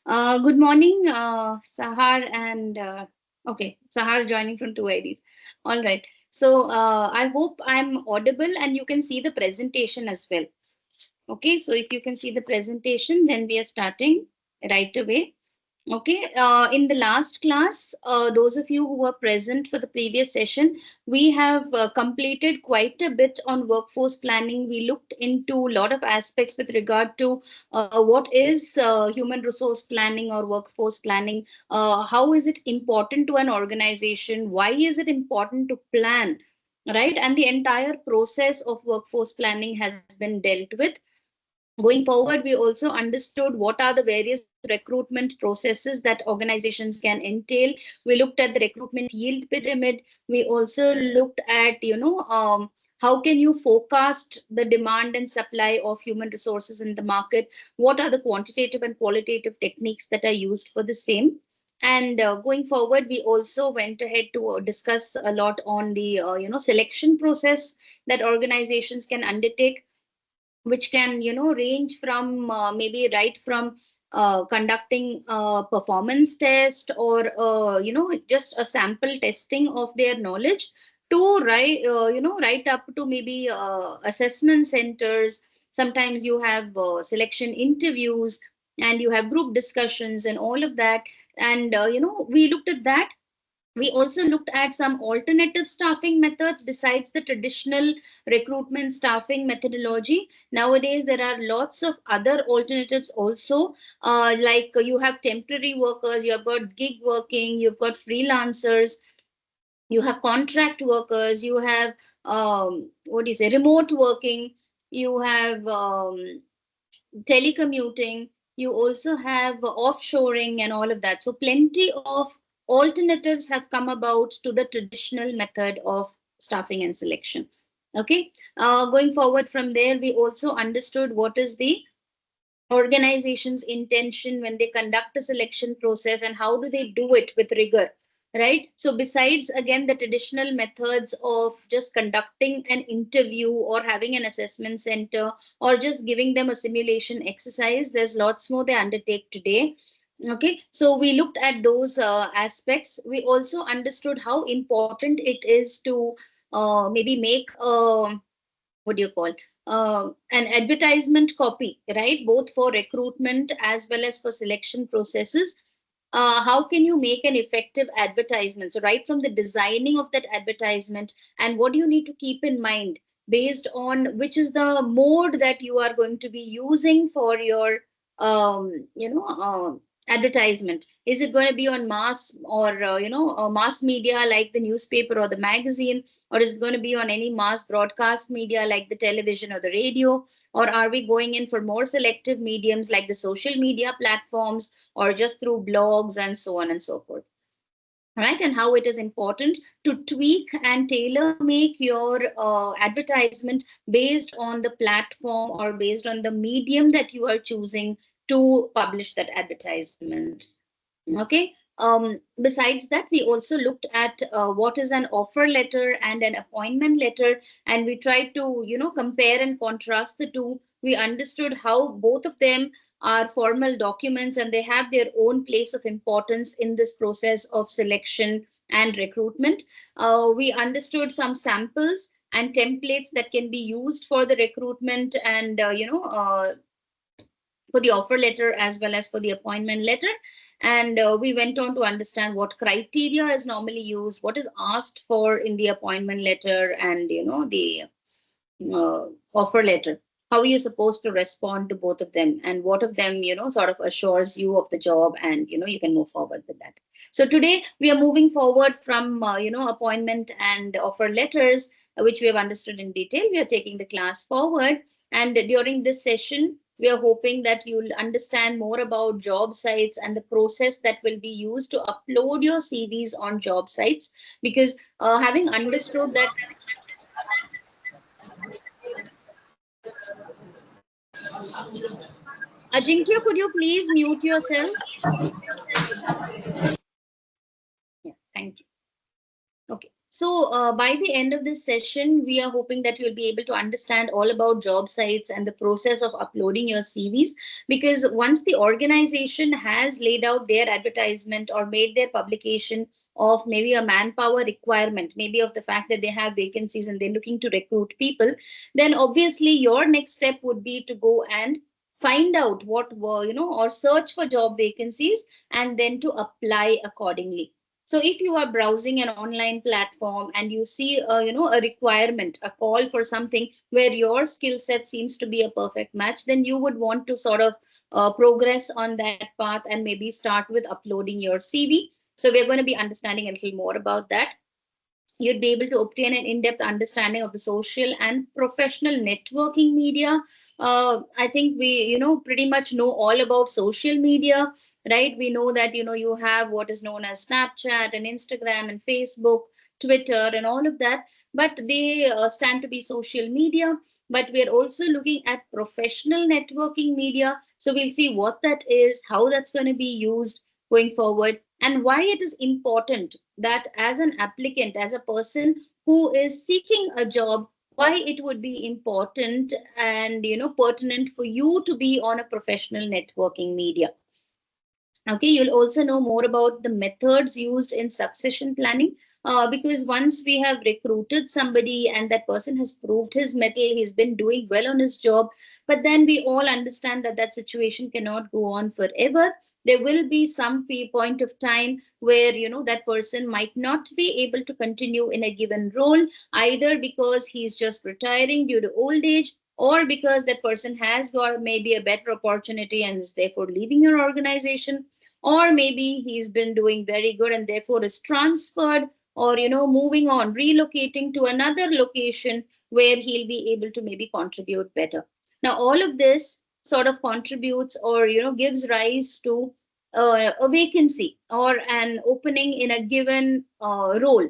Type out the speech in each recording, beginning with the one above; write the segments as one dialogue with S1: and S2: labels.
S1: Good morning, Sahar and okay, Sahar joining from two IDs. All right. So I hope I'm audible and you can see the presentation as well. Okay, so if you can see the presentation, then we are starting right away. Okay, in the last class, those of you who were present for the previous session, we have completed quite a bit on workforce planning. We looked into a lot of aspects with regard to what is human resource planning or workforce planning. How is it important to an organization? Why is it important to plan? Right, and the entire process of workforce planning has been dealt with. Going forward, we also understood what are the various recruitment processes that organizations can entail. We looked at the recruitment yield pyramid. We also looked at, how can you forecast the demand and supply of human resources in the market? What are the quantitative and qualitative techniques that are used for the same? And going forward, we also went ahead to discuss a lot on the selection process that organizations can undertake, which can range from maybe right from conducting a performance test or just a sample testing of their knowledge to right up to maybe assessment centers. Sometimes you have selection interviews and you have group discussions and all of that. And we looked at that. We also looked at some alternative staffing methods besides the traditional recruitment staffing methodology. Nowadays, there are lots of other alternatives also, like you have temporary workers, you have got gig working, you've got freelancers, you have contract workers, you have what do you say, remote working, you have telecommuting, you also have offshoring and all of that. So plenty of alternatives have come about to the traditional method of staffing and selection. Okay, going forward from there, we also understood what is the organization's intention when they conduct a selection process and how do they do it with rigor, right? So besides again the traditional methods of just conducting an interview or having an assessment center or just giving them a simulation exercise, there's lots more they undertake today. Okay, so we looked at those aspects. We also understood how important it is to maybe make what do you call an advertisement copy, right? Both for recruitment as well as for selection processes. How can you make an effective advertisement? So, right from the designing of that advertisement, and what do you need to keep in mind based on which is the mode that you are going to be using for your, advertisement. Is it going to be on mass or mass media like the newspaper or the magazine, or is it going to be on any mass broadcast media like the television or the radio, or are we going in for more selective mediums like the social media platforms or just through blogs and so on and so forth, right? And how it is important to tweak and tailor make your advertisement based on the platform or based on the medium that you are choosing to publish that advertisement. Okay. Besides that, we also looked at what is an offer letter and an appointment letter, and we tried to, compare and contrast the two. We understood how both of them are formal documents and they have their own place of importance in this process of selection and recruitment. We understood some samples and templates that can be used for the recruitment and, for the offer letter as well as for the appointment letter. And we went on to understand what criteria is normally used, what is asked for in the appointment letter and the offer letter. How are you supposed to respond to both of them, and what of them sort of assures you of the job, and you can move forward with that. So today we are moving forward from appointment and offer letters, which we have understood in detail. We are taking the class forward, and during this session we are hoping that you'll understand more about job sites and the process that will be used to upload your CVs on job sites, because having understood that. Ajinkya, could you please mute yourself? Yeah, thank you. Okay. So by the end of this session, we are hoping that you'll be able to understand all about job sites and the process of uploading your CVs. Because once the organization has laid out their advertisement or made their publication of maybe a manpower requirement, maybe of the fact that they have vacancies and they're looking to recruit people, then obviously your next step would be to go and find out what were, or search for job vacancies and then to apply accordingly. So if you are browsing an online platform and you see a requirement, a call for something where your skill set seems to be a perfect match, then you would want to sort of progress on that path and maybe start with uploading your CV. So we're going to be understanding a little more about that. You'd be able to obtain an in-depth understanding of the social and professional networking media. I think we, pretty much know all about social media, right? We know that, you have what is known as Snapchat and Instagram and Facebook, Twitter, and all of that, but they stand to be social media. But we're also looking at professional networking media. So we'll see what that is, how that's going to be used going forward, and why it is important that as an applicant, as a person who is seeking a job, why it would be important and pertinent for you to be on a professional networking media. Okay, you'll also know more about the methods used in succession planning, because once we have recruited somebody and that person has proved his mettle, he's been doing well on his job, but then we all understand that that situation cannot go on forever. There will be some point of time where that person might not be able to continue in a given role, either because he's just retiring due to old age, or because that person has got maybe a better opportunity and is therefore leaving your organization, or maybe he's been doing very good and therefore is transferred, or moving on, relocating to another location where he'll be able to maybe contribute better. Now all of this sort of contributes or gives rise to a vacancy or an opening in a given role.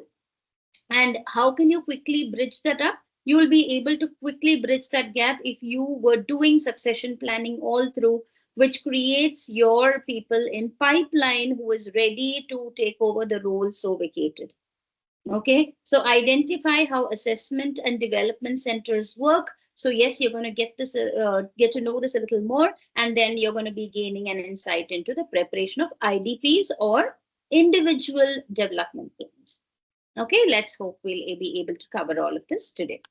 S1: And how can you quickly bridge that up? You will be able to quickly bridge that gap if you were doing succession planning all through, which creates your people in pipeline who is ready to take over the role so vacated. Okay, so identify how assessment and development centers work. So yes, you're going to get to know this a little more, and then you're going to be gaining an insight into the preparation of IDPs or individual development plans. Okay, let's hope we'll be able to cover all of this today.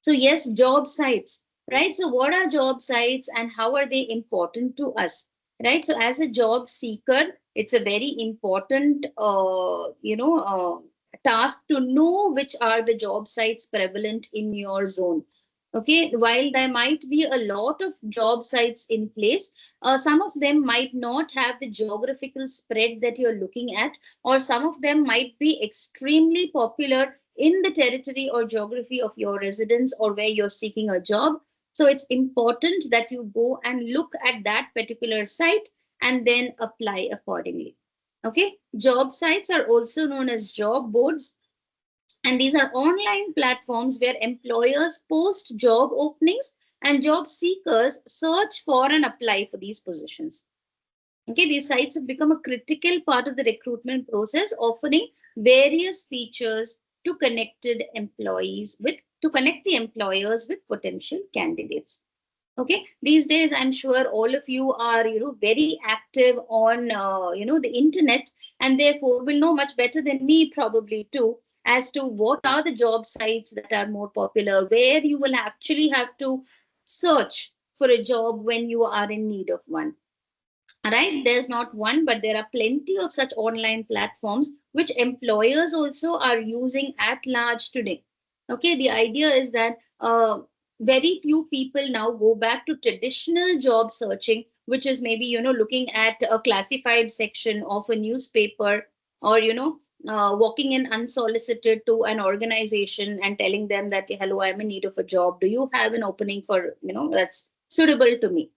S1: So yes, job sites, right? So what are job sites and how are they important to us, right? So as a job seeker, it's a very important, task to know which are the job sites prevalent in your zone. Okay, while there might be a lot of job sites in place, some of them might not have the geographical spread that you're looking at, or some of them might be extremely popular in the territory or geography of your residence or where you're seeking a job. So it's important that you go and look at that particular site and then apply accordingly. Okay, job sites are also known as job boards, and these are online platforms where employers post job openings and job seekers search for and apply for these positions. Okay, these sites have become a critical part of the recruitment process, offering various features to connect the employers with potential candidates. Okay, these days I'm sure all of you are very active on the internet, and therefore will know much better than me probably too as to what are the job sites that are more popular, where you will actually have to search for a job when you are in need of one. Right, there's not one, but there are plenty of such online platforms which employers also are using at large today. Okay, the idea is that very few people now go back to traditional job searching, which is maybe looking at a classified section of a newspaper, or walking in unsolicited to an organization and telling them that hello, I'm in need of a job, do you have an opening for that's suitable to me.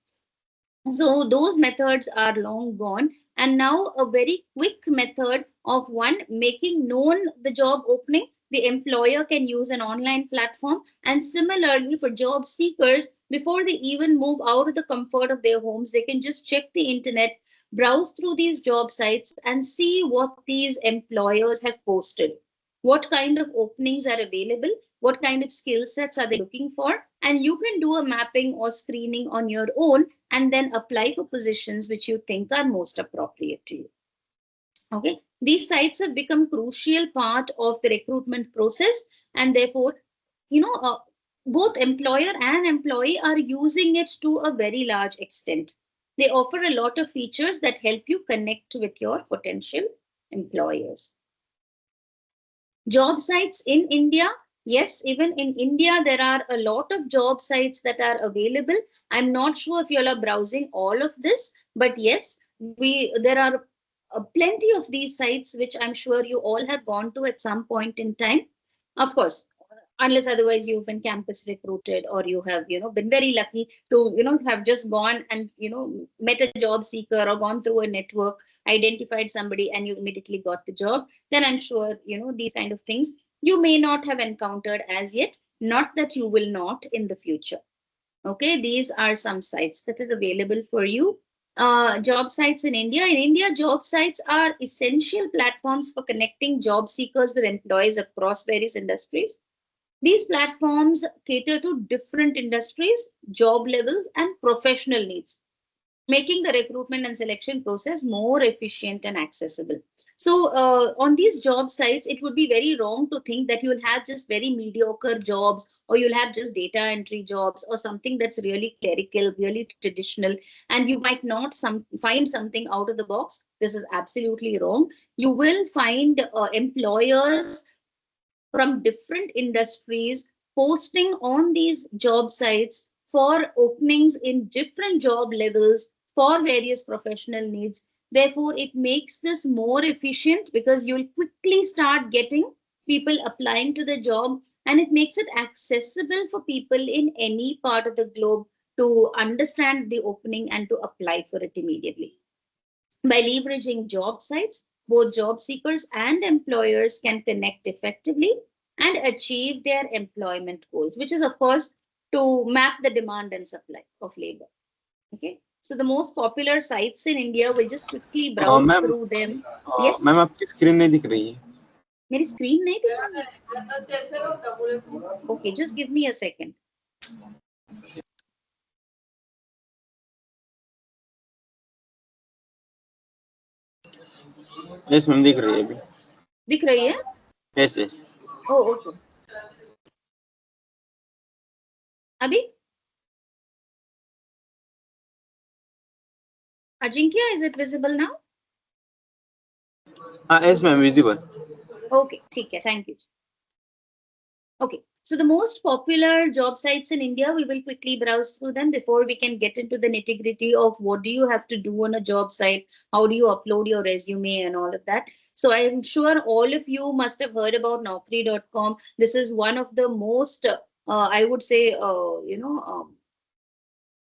S1: So those methods are long gone. And now a very quick method of one making known the job opening. The employer can use an online platform. And similarly for job seekers, before they even move out of the comfort of their homes, they can just check the internet, browse through these job sites and see what these employers have posted. what kind of openings are available, what kind of skill sets are they looking for, and you can do a mapping or screening on your own and then apply for positions which you think are most appropriate to you. Okay, these sites have become crucial part of the recruitment process, and therefore, you know, both employer and employee are using it to a very large extent. They offer a lot of features that help you connect with your potential employers. Job sites in India. Yes, even in India, there are a lot of job sites that are available. I'm not sure if you all are browsing all of this, but yes, there are plenty of these sites which I'm sure you all have gone to at some point in time. Of course, unless otherwise you've been campus recruited, or you have, been very lucky to, have just gone and, met a job seeker or gone through a network, identified somebody, and you immediately got the job. Then I'm sure, these kind of things you may not have encountered as yet, not that you will not in the future. Okay, these are some sites that are available for you. Job sites in India. In India, job sites are essential platforms for connecting job seekers with employees across various industries. These platforms cater to different industries, job levels, and professional needs, making the recruitment and selection process more efficient and accessible. So, on these job sites, it would be very wrong to think that you'll have just very mediocre jobs, or you'll have just data entry jobs, or something that's really clerical, really traditional, and you might not find something out of the box. This is absolutely wrong. You will find employers from different industries posting on these job sites for openings in different job levels for various professional needs. Therefore, it makes this more efficient because you'll quickly start getting people applying to the job, and it makes it accessible for people in any part of the globe to understand the opening and to apply for it immediately. By leveraging job sites, both job seekers and employers can connect effectively and achieve their employment goals, which is, of course, to map the demand and supply of labor. Okay. So the most popular sites in India, we'll just quickly browse
S2: ma'am
S1: through them. Yes.
S2: Ma'am आपकी screen नहीं दिख रही है.
S1: मेरी screen नहीं दिख रही है? Okay, just give me a second.
S2: Yes ma'am दिख रही है अभी.
S1: दिख रही है?
S2: Yes yes.
S1: Oh, okay. अभी? Ajinkya, is it visible now?
S2: Yes ma'am visible.
S1: Okay, ठीक है, thank you. Okay, so the most popular job sites in India, we will quickly browse through them before we can get into the nitty-gritty of what do you have to do on a job site, how do you upload your resume and all of that. So I'm sure all of you must have heard about Naukri.com. This is one of the most, I would say,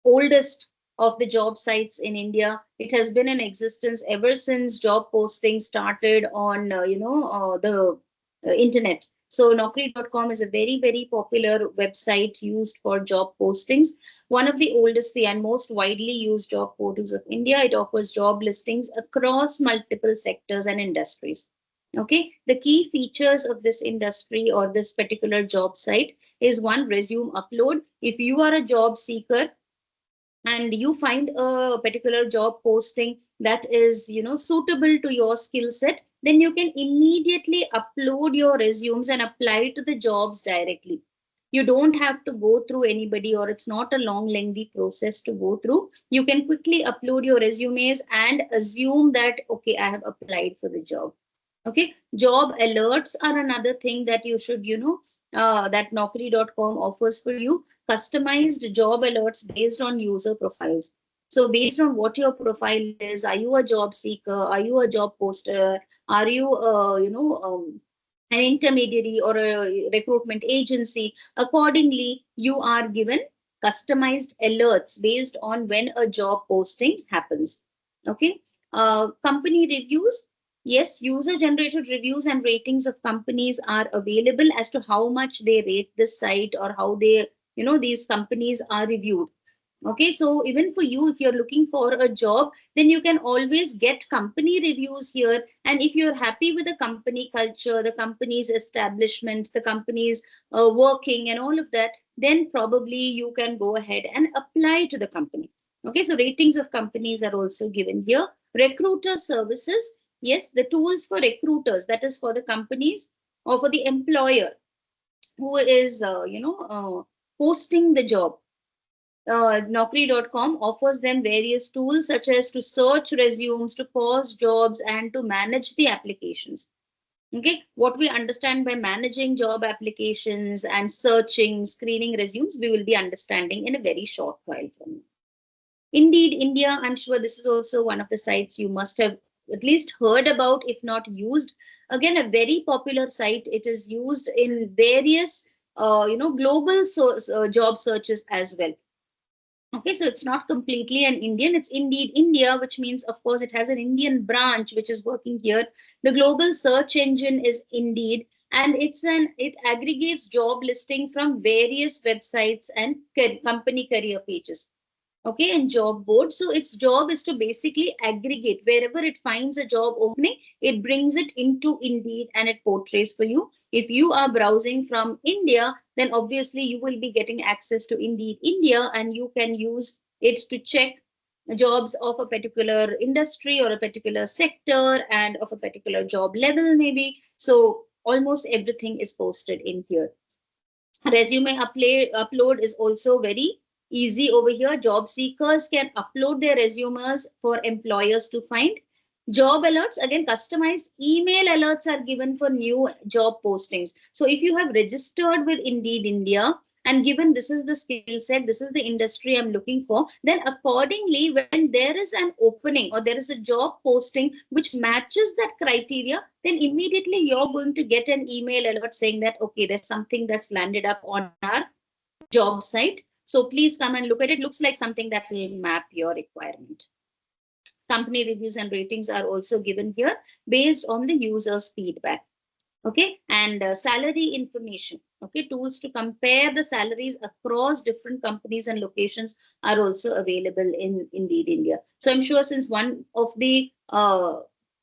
S1: oldest of the job sites in India. It has been in existence ever since job posting started on, the internet. So Naukri.com is a very, very popular website used for job postings. One of the oldest and most widely used job portals of India. It offers job listings across multiple sectors and industries. Okay, the key features of this industry or this particular job site is one, resume upload. If you are a job seeker and you find a particular job posting that is, suitable to your skill set, then you can immediately upload your resumes and apply to the jobs directly. You don't have to go through anybody, or it's not a long lengthy process to go through. You can quickly upload your resumes and assume that, okay, I have applied for the job. Okay, job alerts are another thing that you should, that Naukri.com offers for you. Customized job alerts based on user profiles. So based on what your profile is, are you a job seeker? Are you a job poster? Are you, an intermediary or a recruitment agency? Accordingly, you are given customized alerts based on when a job posting happens. Okay. Company reviews. Yes, user-generated reviews and ratings of companies are available as to how much they rate this site or how they, these companies are reviewed. Okay, so even for you, if you're looking for a job, then you can always get company reviews here. And if you're happy with the company culture, the company's establishment, the company's working, and all of that, then probably you can go ahead and apply to the company. Okay, so ratings of companies are also given here. Recruiter services, yes, the tools for recruiters, that is for the companies or for the employer who is, posting the job. Naukri.com offers them various tools such as to search resumes, to post jobs, and to manage the applications. Okay, what we understand by managing job applications and searching, screening resumes, we will be understanding in a very short while from now. Indeed, India, I'm sure this is also one of the sites you must have at least heard about, if not used. Again, a very popular site. It is used in various, global job searches as well. Okay, so it's not completely an Indian, it's Indeed India, which means, of course, it has an Indian branch which is working here. The global search engine is Indeed, and it aggregates job listing from various websites and company career pages. Okay, and job board. So its job is to basically aggregate wherever it finds a job opening, it brings it into Indeed and it portrays for you. If you are browsing from India, then obviously you will be getting access to Indeed India, and you can use it to check jobs of a particular industry or a particular sector and of a particular job level, maybe. So almost everything is posted in here. Resume upload is also very easy over here. Job seekers can upload their resumes for employers to find. Job alerts, again, customized email alerts are given for new job postings. So if you have registered with Indeed India and given this is the skill set, this is the industry I'm looking for, then accordingly, when there is an opening or there is a job posting which matches that criteria, then immediately you're going to get an email alert saying that, okay, there's something that's landed up on our job site. So please come and look at it. Looks like something that will map your requirement. Company reviews and ratings are also given here based on the user's feedback. Okay, and salary information. Okay, tools to compare the salaries across different companies and locations are also available in Indeed India. So I'm sure, since one of the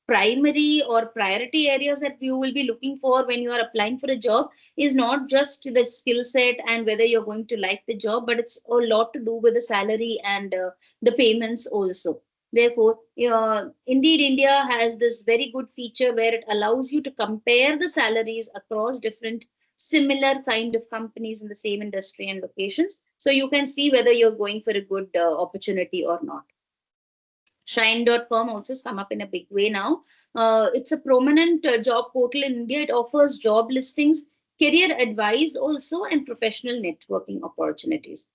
S1: primary or priority areas that you will be looking for when you are applying for a job is not just the skill set and whether you're going to like the job, but it's a lot to do with the salary and the payments also. Therefore, Indeed India has this very good feature where it allows you to compare the salaries across different similar kind of companies in the same industry and locations. So you can see whether you're going for a good opportunity or not. Shine.com also has come up in a big way now. It's a prominent job portal in India. It offers job listings, career advice also, and professional networking opportunities.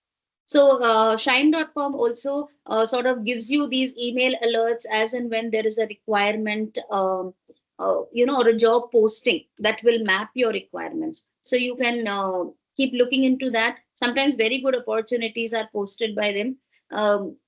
S1: So Shine.com also sort of gives you these email alerts as and when there is a requirement, or a job posting that will map your requirements. So you can keep looking into that. Sometimes very good opportunities are posted by them.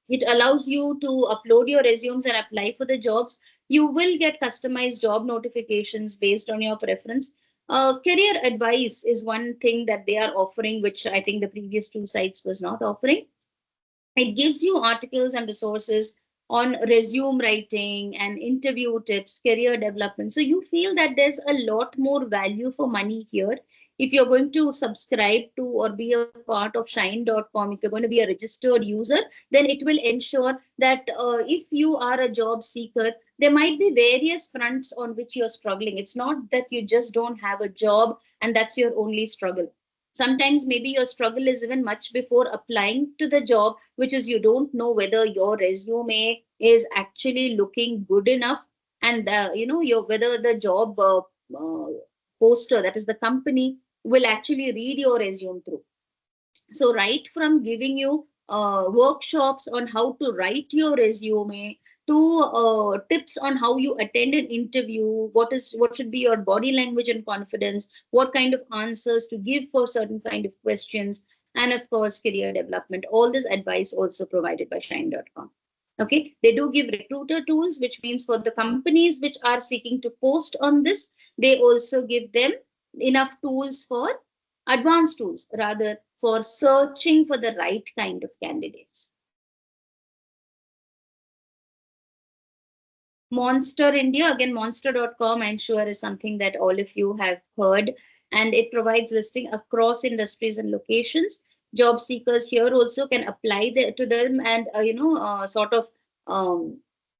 S1: It allows you to upload your resumes and apply for the jobs. You will get customized job notifications based on your preference. Career advice is one thing that they are offering, which I think the previous two sites was not offering. It gives you articles and resources on resume writing and interview tips, career development. So you feel that there's a lot more value for money here. If you're going to subscribe to or be a part of Shine.com, if you're going to be a registered user, then it will ensure that if you are a job seeker, there might be various fronts on which you're struggling. It's not that you just don't have a job and that's your only struggle. Sometimes maybe your struggle is even much before applying to the job, which is you don't know whether your resume is actually looking good enough, and whether the job poster, that is the company, will actually read your resume through. So right from giving you workshops on how to write your resume to tips on how you attend an interview, what should be your body language and confidence, what kind of answers to give for certain kind of questions, and of course career development. All this advice also provided by Shine.com. Okay, they do give recruiter tools, which means for the companies which are seeking to post on this, they also give them enough tools for advanced tools rather for searching for the right kind of candidates. Monster India, again, monster.com, I'm sure is something that all of you have heard, and it provides listing across industries and locations. Job seekers here also can apply to them and, sort of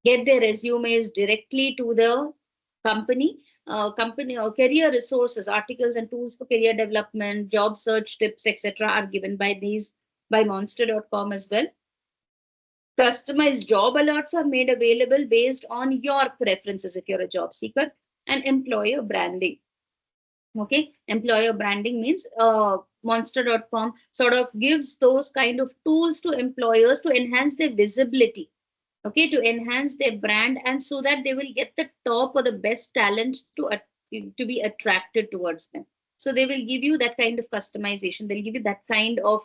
S1: get their resumes directly to the company. Company or career resources, articles and tools for career development, job search tips, etc., are given by monster.com as well. Customized job alerts are made available based on your preferences if you're a job seeker, and employer branding. Okay, employer branding means monster.com sort of gives those kind of tools to employers to enhance their visibility, okay, to enhance their brand, and so that they will get the top or the best talent to be attracted towards them. So they will give you that kind of customization, they'll give you that kind of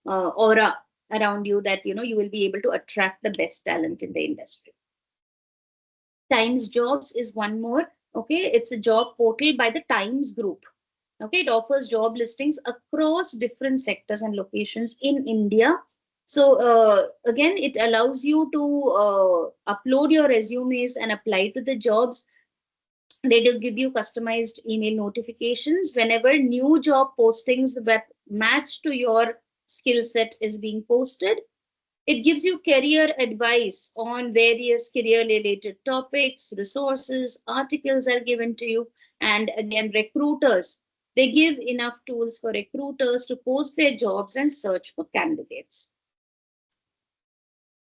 S1: aura around you, that you will be able to attract the best talent in the industry. Times Jobs is one more. Okay, it's a job portal by the Times Group. Okay, it offers job listings across different sectors and locations in India. So again, it allows you to upload your resumes and apply to the jobs. They do give you customized email notifications whenever new job postings that match to your skill set is being posted. It gives you career advice on various career related topics, resources, articles are given to you. And again, recruiters, they give enough tools for recruiters to post their jobs and search for candidates.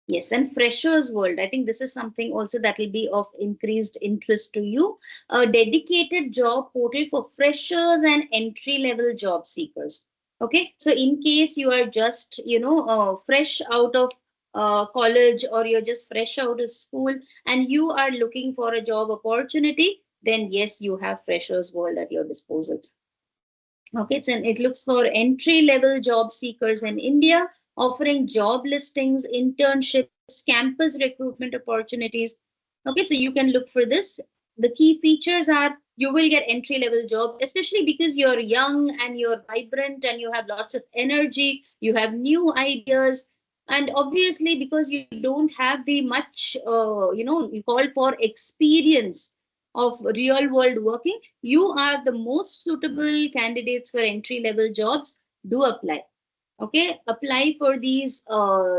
S1: Yes, and Freshers World. I think this is something also that will be of increased interest to you. A dedicated job portal for freshers and entry-level job seekers. Okay, so in case you are just, fresh out of college, or you're just fresh out of school and you are looking for a job opportunity, then yes, you have Freshers World at your disposal. Okay, it looks for entry-level job seekers in India, offering job listings, internships, campus recruitment opportunities. Okay, so you can look for this. The key features are you will get entry-level jobs, especially because you're young and you're vibrant and you have lots of energy, you have new ideas, and obviously because you don't have the much, you call for experience of real world working, you are the most suitable candidates for entry level jobs. Do apply. Okay, apply for these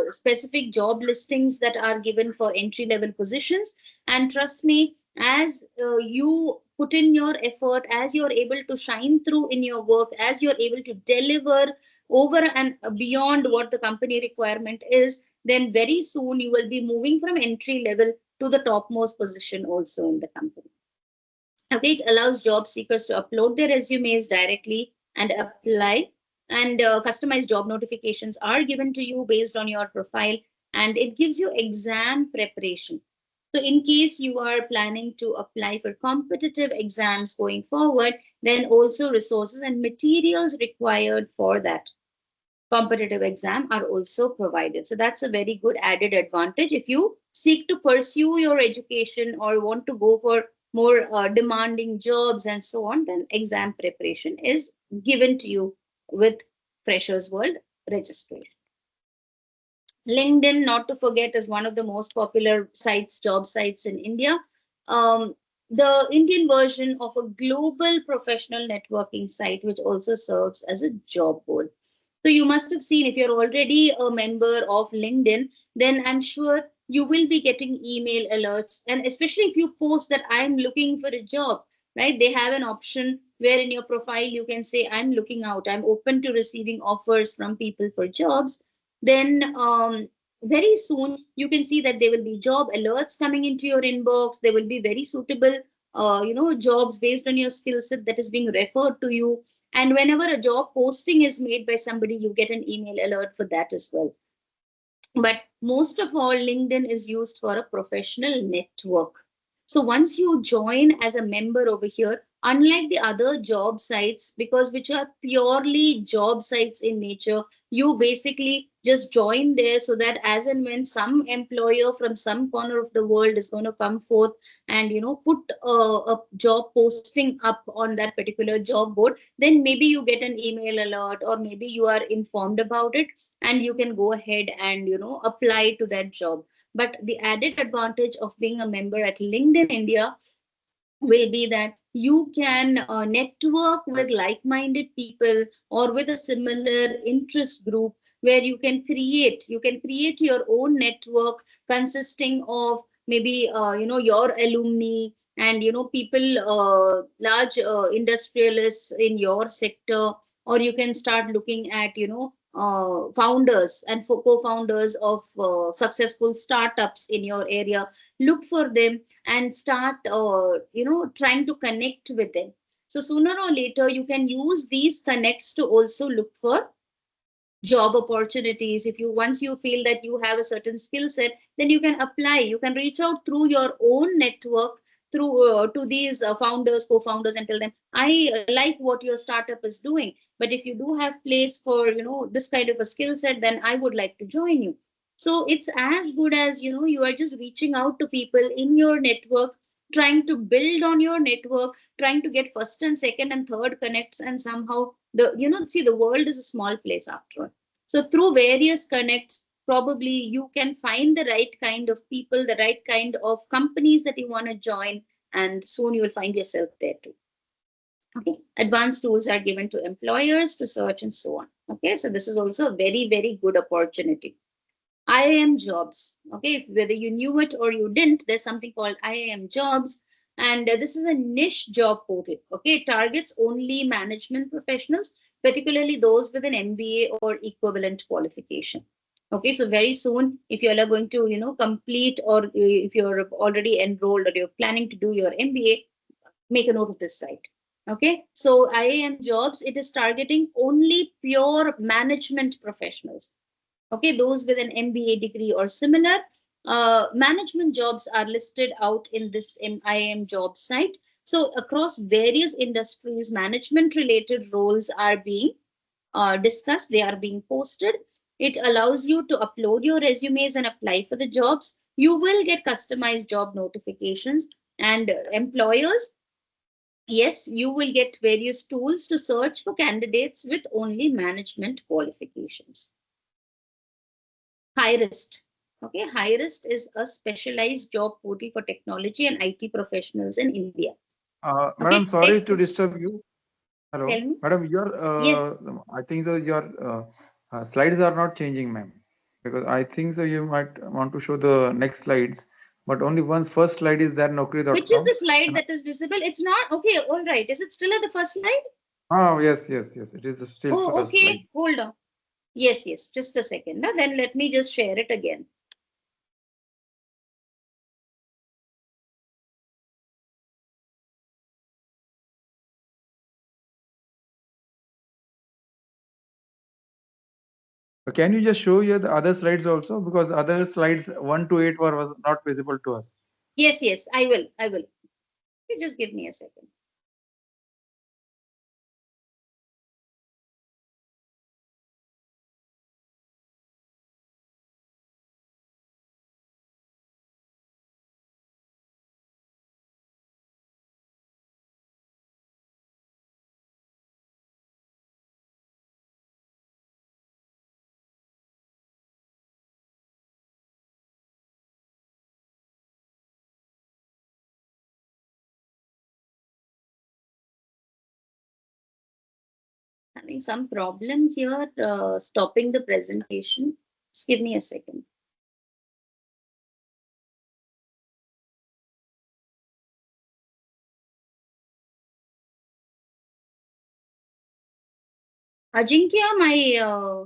S1: specific job listings that are given for entry level positions. And trust me, as you put in your effort, as you're able to shine through in your work, as you're able to deliver over and beyond what the company requirement is, then very soon you will be moving from entry level to the topmost position also in the company. Okay, it allows job seekers to upload their resumes directly and apply. And customized job notifications are given to you based on your profile, and it gives you exam preparation. So, in case you are planning to apply for competitive exams going forward, then also resources and materials required for that competitive exam are also provided. So that's a very good added advantage. If you seek to pursue your education or want to go for more demanding jobs and so on, then exam preparation is given to you with Freshers World registration. LinkedIn, not to forget, is one of the most popular sites, job sites in India. The Indian version of a global professional networking site, which also serves as a job board. So you must have seen, if you're already a member of LinkedIn, then I'm sure you will be getting email alerts. And especially if you post that I'm looking for a job, right? They have an option where in your profile you can say, I'm looking out, I'm open to receiving offers from people for jobs. Then very soon you can see that there will be job alerts coming into your inbox. There will be very suitable jobs based on your skill set that is being referred to you. And whenever a job posting is made by somebody, you get an email alert for that as well. But most of all, LinkedIn is used for a professional network. So once you join as a member over here, unlike the other job sites, because which are purely job sites in nature, you basically just join there so that as and when some employer from some corner of the world is going to come forth and put a job posting up on that particular job board, then maybe you get an email alert, or maybe you are informed about it, and you can go ahead and apply to that job. But the added advantage of being a member at LinkedIn India will be that you can network with like-minded people or with a similar interest group, where you can create your own network consisting of maybe your alumni, and people, large industrialists in your sector, or you can start looking at founders and co-founders of successful startups in your area. Look for them and start trying to connect with them. So sooner or later you can use these connects to also look for job opportunities. If you once you feel that you have a certain skill set, then you can apply, you can reach out through your own network, through to these founders, co-founders, and tell them, I like what your startup is doing, but if you do have place for this kind of a skill set, then I would like to join you. So it's as good as you are just reaching out to people in your network, trying to build on your network, trying to get first and second and third connects, and somehow see, the world is a small place after all. So through various connects, probably you can find the right kind of people, the right kind of companies that you want to join, and soon you will find yourself there too. Okay. Advanced tools are given to employers to search and so on. Okay. So this is also a very, very good opportunity. IIM jobs. Okay, if whether you knew it or you didn't, there's something called IIM jobs, and this is a niche job portal. Okay, it targets only management professionals, particularly those with an MBA or equivalent qualification. Okay, so very soon, if you all are going to complete, or if you're already enrolled or you're planning to do your MBA, make a note of this site. Okay, so IIM jobs, it is targeting only pure management professionals. Okay, those with an MBA degree or similar. Management jobs are listed out in this IIM job site. So across various industries, management related roles are being discussed, they are being posted. It allows you to upload your resumes and apply for the jobs. You will get customized job notifications, and employers, yes, you will get various tools to search for candidates with only management qualifications. Hirist. Okay, Hirist is a specialized job portal for technology and IT professionals in India. Okay,
S3: Madam, sorry to disturb you.
S1: tell
S3: Hello,
S1: me.
S3: madam,
S1: Yes,
S3: I think so your slides are not changing, ma'am, because I think so you might want to show the next slides, but only one first slide is there,
S1: which is
S3: Naukri.com.
S1: the slide
S3: And
S1: that is visible? It's not okay. All right. Is it still at the first slide?
S3: oh, yes, yes, yes, it is still
S1: Oh,
S3: first slide.
S1: okay. Hold on. Yes, yes. Just a second. Now, then let me just share it again.
S3: Can you just show you the other slides also, because other slides 1 to 8 was not visible to us.
S1: Yes, yes. I will. I will. You just give me a second. Having some problem here, stopping the presentation. Just give me a second. Ajinkya, my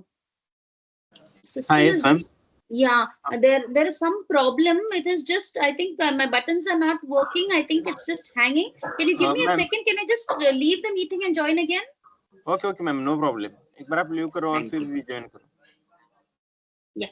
S1: system
S2: Yes,
S1: is
S2: ma'am.
S1: just, yeah, there is some problem. It is just, I think my buttons are not working. I think it's just hanging. Can you give me a
S2: ma'am
S1: second? Can I just leave the meeting and join again?
S2: Okay okay ma'am no problem एक बार आप leave करो और
S1: Thank
S2: फिर
S1: you.
S2: Rejoin करो
S1: Yeah.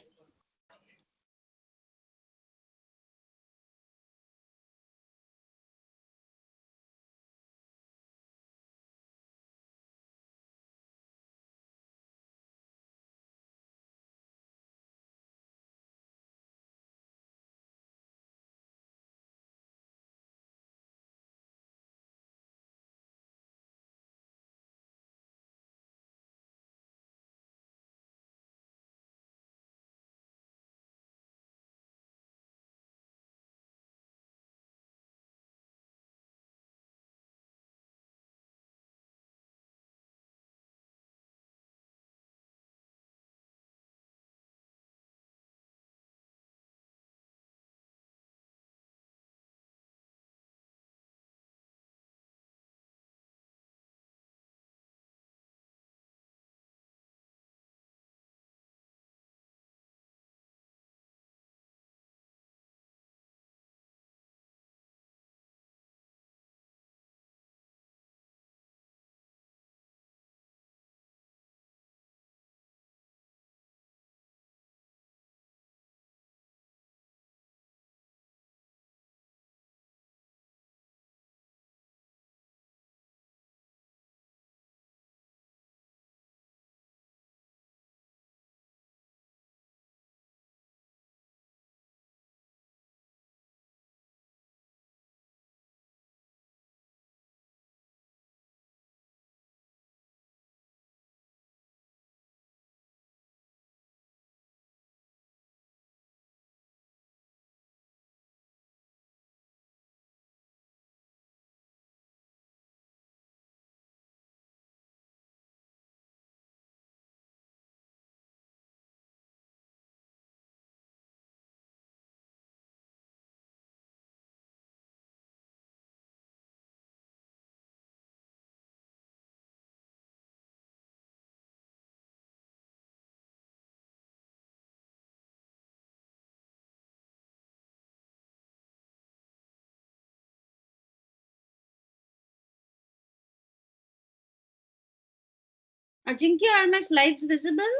S1: Ajinkya, are my slides visible?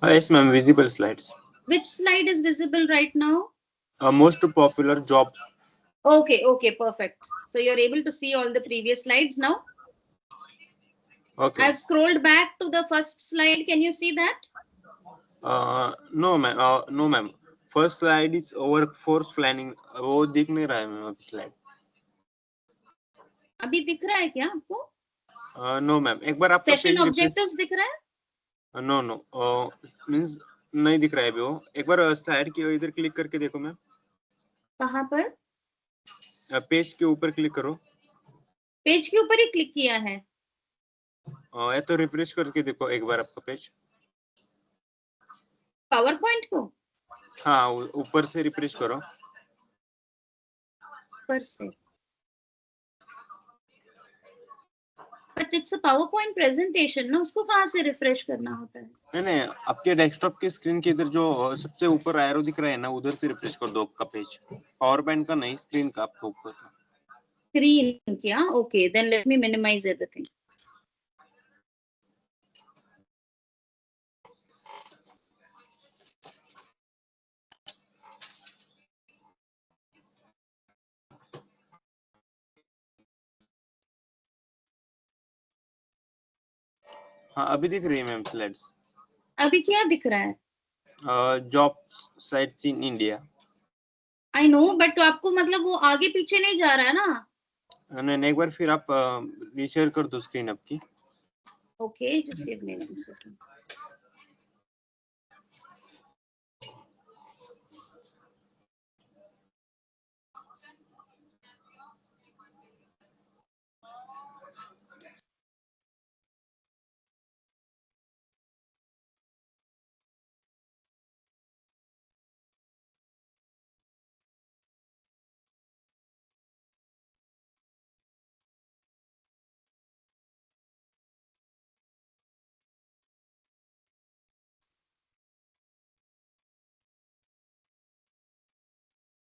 S2: Yes, ma'am. Visible slides.
S1: Which slide is visible right now?
S2: Most popular job.
S1: Okay, okay, perfect. So you're able to see all the previous slides now.
S2: Okay.
S1: I've scrolled back to the first slide. Can you see that?
S2: No, ma'am. No, ma'am. First slide is workforce planning. वो दिख नहीं रहा है ma'am अभी slide.
S1: अभी दिख रहा है क्या आपको?
S2: No, ma'am. एक बार आपका
S1: सेशन
S2: page refresh.
S1: ऑब्जेक्टिव्स दिख रहा है?
S2: नो नो मीन्स नहीं दिख रहा है अभी वो. एक बार साइड की इधर क्लिक करके देखो मैम.
S1: कहाँ पर?
S2: पेज के ऊपर क्लिक करो.
S1: पेज के ऊपर ही क्लिक किया है.
S2: या तो रिफ्रेश करके देखो एक बार आपका पेज.
S1: पावर पॉइंट को?
S2: हाँ, ऊपर से रिफ्रेश करो.
S1: ऊपर से. But it's a power point presentation ना, उसको कहाँ से रिफ्रेश करना होता है?
S2: नहीं, आपके डेस्कटॉप की स्क्रीन के इधर जो सबसे ऊपर एरो दिख रहा है ना, उधर से रिफ्रेश कर दो आपका पेज. पावर पॉइंट का नहीं, स्क्रीन का आपका ऊपर.
S1: स्क्रीन क्या? Okay, then let me minimise everything.
S2: हाँ, अभी दिख रही है मैम स्लाइड्स.
S1: अभी क्या दिख रहा है?
S2: Job sites in India.
S1: I know, but आपको मतलब वो आगे पीछे नहीं जा रहा है ना?
S2: नहीं, एक बार फिर आप रीशेयर कर दो स्क्रीन आपकी.
S1: Okay, just give me 1 second.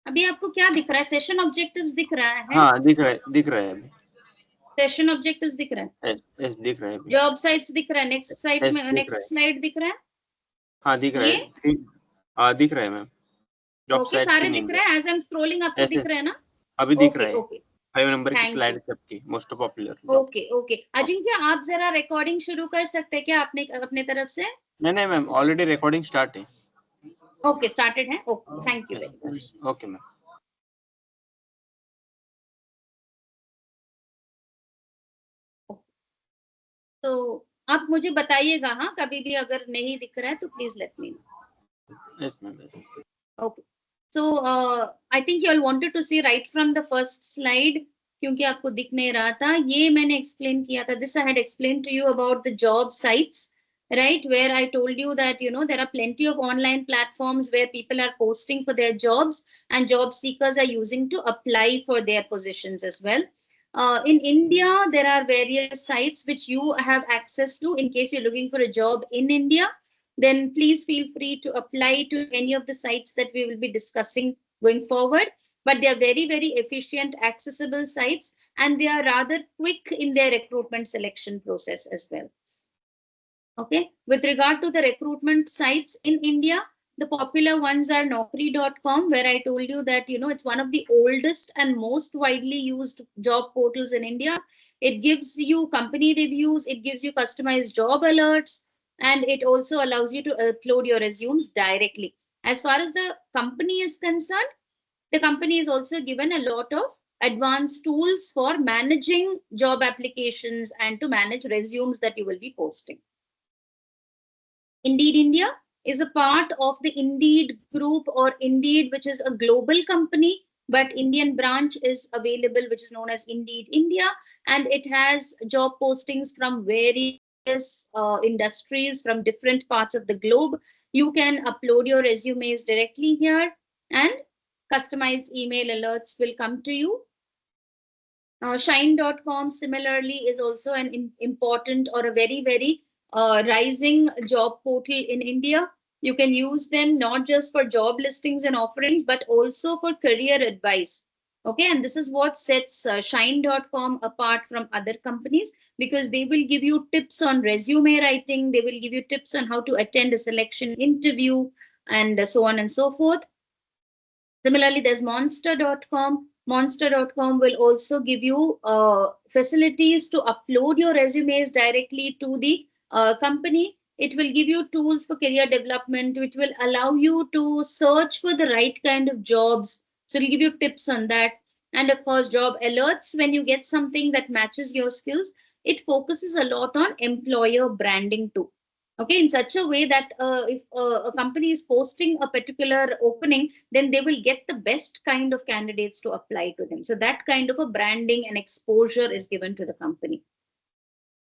S1: अभी आपको क्या दिख रहा है? सेशन ऑब्जेक्टिव्स दिख रहा है?
S2: हाँ, दिख रहा है अभी.
S1: सेशन ऑब्जेक्टिव्स दिख रहा है?
S2: यस, दिख रहा है अभी.
S1: जॉब साइट्स दिख रहा है? नेक्स्ट साइट
S2: Yes,
S1: में,
S2: दिख
S1: नेक्स्ट
S2: रहा है.
S1: स्लाइड दिख रहा है?
S2: हाँ, दिख रहा
S1: ये?
S2: है. दिख रहा है मैम. जॉब
S1: ओके,
S2: साइट्स
S1: सारे
S2: इन
S1: दिख
S2: इंडिया.
S1: रहे हैं? एज आई एम स्क्रोलिंग आपको
S2: Yes,
S1: दिख
S2: yes.
S1: रहा है ना?
S2: अभी दिख रहा
S1: ओके,
S2: है.
S1: ओके,
S2: 5 नंबर की
S1: थैंक
S2: स्लाइड
S1: यू.
S2: है आपकी, most popular.
S1: Okay, okay. Ajinkya, आप जरा रिकॉर्डिंग शुरू कर सकते हैं क्या आपने अपने तरफ से?
S2: नहीं मैम, ऑलरेडी रिकॉर्डिंग स्टार्ट है.
S1: ओके, स्टार्टेड है. Okay, thank you very much.
S2: Okay ma'am.
S1: तो आप मुझे बताइएगा, हाँ, कभी भी अगर नहीं दिख रहा है तो please let me know.
S2: Yes ma'am.
S1: Okay. So I think you all wanted to see right from the first slide, क्योंकि आपको दिख नहीं रहा था. ये मैंने explain किया था. This I had explained to you about the job sites, right? Where I told you that, you know, there are plenty of online platforms where people are posting for their jobs and job seekers are using to apply for their positions as well. In India, there are various sites which you have access to in case you're looking for a job in India. Then please feel free to apply to any of the sites that we will be discussing going forward. But they are very, very efficient, accessible sites, and they are rather quick in their recruitment selection process as well. Okay. With regard to the recruitment sites in India, the popular ones are Naukri.com, where I told you that, you know, it's one of the oldest and most widely used job portals in India. It gives you company reviews, it gives you customized job alerts, and it also allows you to upload your resumes directly. As far as the company is concerned, the company is also given a lot of advanced tools for managing job applications and to manage resumes that you will be posting. Indeed India is a part of the Indeed group, or Indeed, which is a global company, but Indian branch is available, which is known as Indeed India, and it has job postings from various industries from different parts of the globe. You can upload your resumes directly here, and customized email alerts will come to you. Shine.com similarly is also an important or a very, very rising job portal in India. You can use them not just for job listings and offerings, but also for career advice. Okay, and this is what sets Shine.com apart from other companies, because they will give you tips on resume writing, they will give you tips on how to attend a selection interview, and so on and so forth. Similarly, there's Monster.com. Monster.com will also give you facilities to upload your resumes directly to the company. It will give you tools for career development, which will allow you to search for the right kind of jobs. So it'll give you tips on that. And of course, job alerts when you get something that matches your skills. It focuses a lot on employer branding too. Okay, in such a way that if a company is posting a particular opening, then they will get the best kind of candidates to apply to them. So that kind of a branding and exposure is given to the company.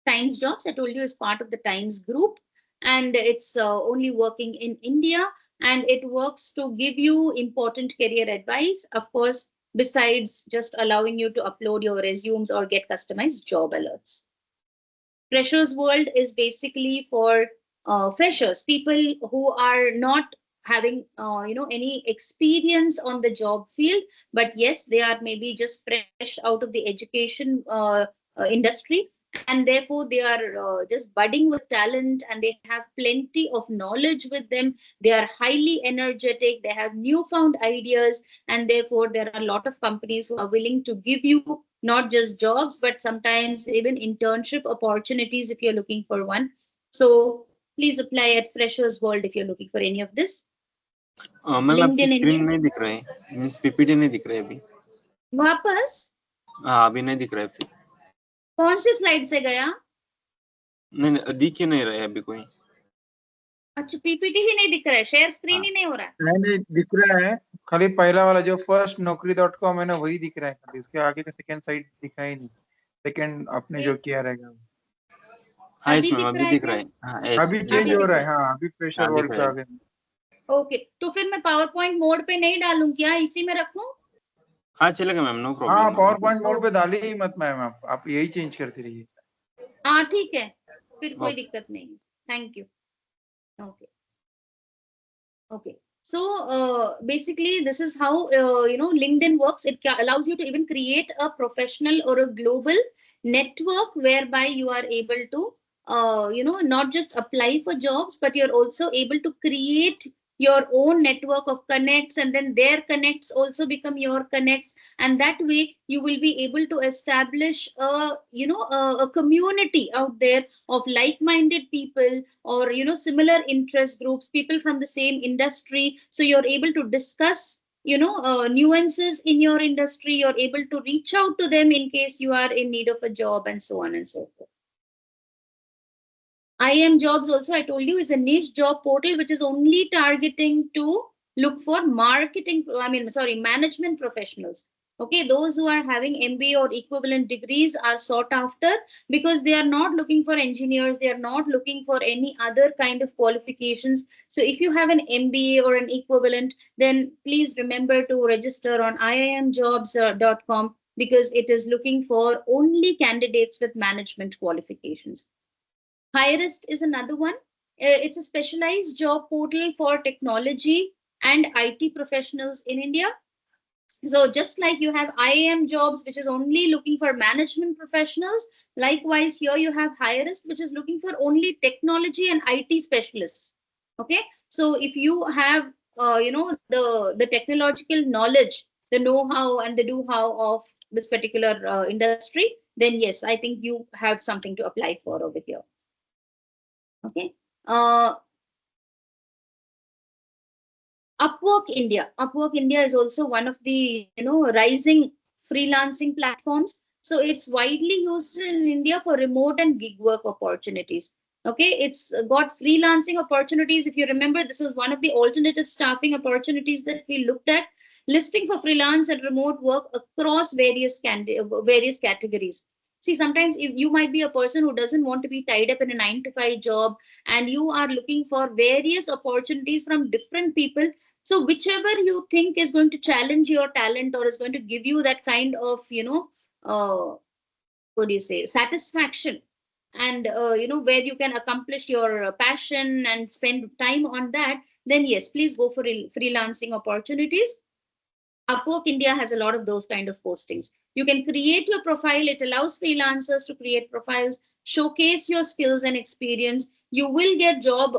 S1: Times Jobs, I told you, is part of the Times Group, and it's only working in India, and it works to give you important career advice, of course, besides just allowing you to upload your resumes or get customized job alerts. Freshers World is basically for freshers, people who are not having any experience on the job field, but yes, they are maybe just fresh out of the education industry, and therefore they are just budding with talent, and they have plenty of knowledge with them. They are highly energetic, they have newfound ideas, and therefore there are a lot of companies who are willing to give you not just jobs, but sometimes even internship opportunities if you're looking for one. So please apply at Freshers World if you're looking for any of this.
S2: Ma'am आपकी
S1: LinkedIn
S2: screen
S1: India.
S2: नहीं दिख रहा है, means PPT नहीं दिख रहा है अभी।
S1: वापस
S2: हाँ अभी नहीं दिख रहा है फिर।
S1: कौन से स्लाइड से गया?
S2: नहीं दिख ही नहीं रहा है अभी कोई।
S1: अच्छा, पीपीटी ही नहीं दिख रहा है, शेयर स्क्रीन ही नहीं हो रहा है।
S3: नहीं दिख रहा है, खाली पहला वाला जो फर्स्ट naukri.com है ना, वही दिख रहा है खाली, इसके आगे का सेकंड साइड दिखा ही नहीं। सेकंड आपने जो किया रहेगा।
S2: हाँ
S1: अभी
S2: इसमें
S1: दिख
S2: अभी
S1: रहा है
S2: दिख
S1: क्या?
S2: रहा है। हाँ ऐसे
S3: अभी
S1: अभी
S3: चेंज हो
S1: दिख
S3: रहा
S1: रहा
S3: है। हाँ अभी फ्रेशर
S2: हाँ दिख
S3: वर्ल्ड पे
S2: रहा
S3: आ
S2: है।
S3: गए।
S1: ओके, तो फिर मैं पावर पॉइंट मोड पे नहीं डालूं क्या, इसी में रखूं?
S2: हाँ चलेगा मैम, नो
S3: हाँ
S2: प्रॉब्लम।
S3: पावर पॉइंट मोड पे डाली ही मत मैम, आप यही चेंज करती रहिए।
S1: हाँ ठीक है, फिर कोई
S2: ओके
S1: दिक्कत नहीं। Thank you. Okay okay. So basically this is how LinkedIn works. It allows you to even create a professional or a global network whereby you are able to not just apply for jobs, but you're also able to create your own network of connects, and then their connects also become your connects, and that way you will be able to establish a community out there of like-minded people, or similar interest groups, people from the same industry. So you're able to discuss nuances in your industry, you're able to reach out to them in case you are in need of a job, and so on and so forth. iimjobs also, I told you, is a niche job portal which is only targeting to look for management professionals. Okay, those who are having MBA or equivalent degrees are sought after, because they are not looking for engineers, they are not looking for any other kind of qualifications. So if you have an MBA or an equivalent, then please remember to register on iimjobs.com, because it is looking for only candidates with management qualifications. Hirist is another one. It's a specialized job portal for technology and IT professionals in India. So just like you have iimjobs, which is only looking for management professionals, likewise here you have Hirist, which is looking for only technology and IT specialists. Okay, so if you have the technological knowledge, the know-how and the do-how of this particular industry, then yes, I think you have something to apply for over here. Okay. Upwork India. Upwork India is also one of the rising freelancing platforms. So it's widely used in India for remote and gig work opportunities. Okay, it's got freelancing opportunities. If you remember, this was one of the alternative staffing opportunities that we looked at, listing for freelance and remote work across various categories. See, sometimes you might be a person who doesn't want to be tied up in a 9 to 5 job, and you are looking for various opportunities from different people. So whichever you think is going to challenge your talent, or is going to give you that kind of satisfaction, and where you can accomplish your passion and spend time on that, then yes, please go for freelancing opportunities. Upwork India has a lot of those kind of postings. You can create your profile. It allows freelancers to create profiles, showcase your skills and experience. You will get job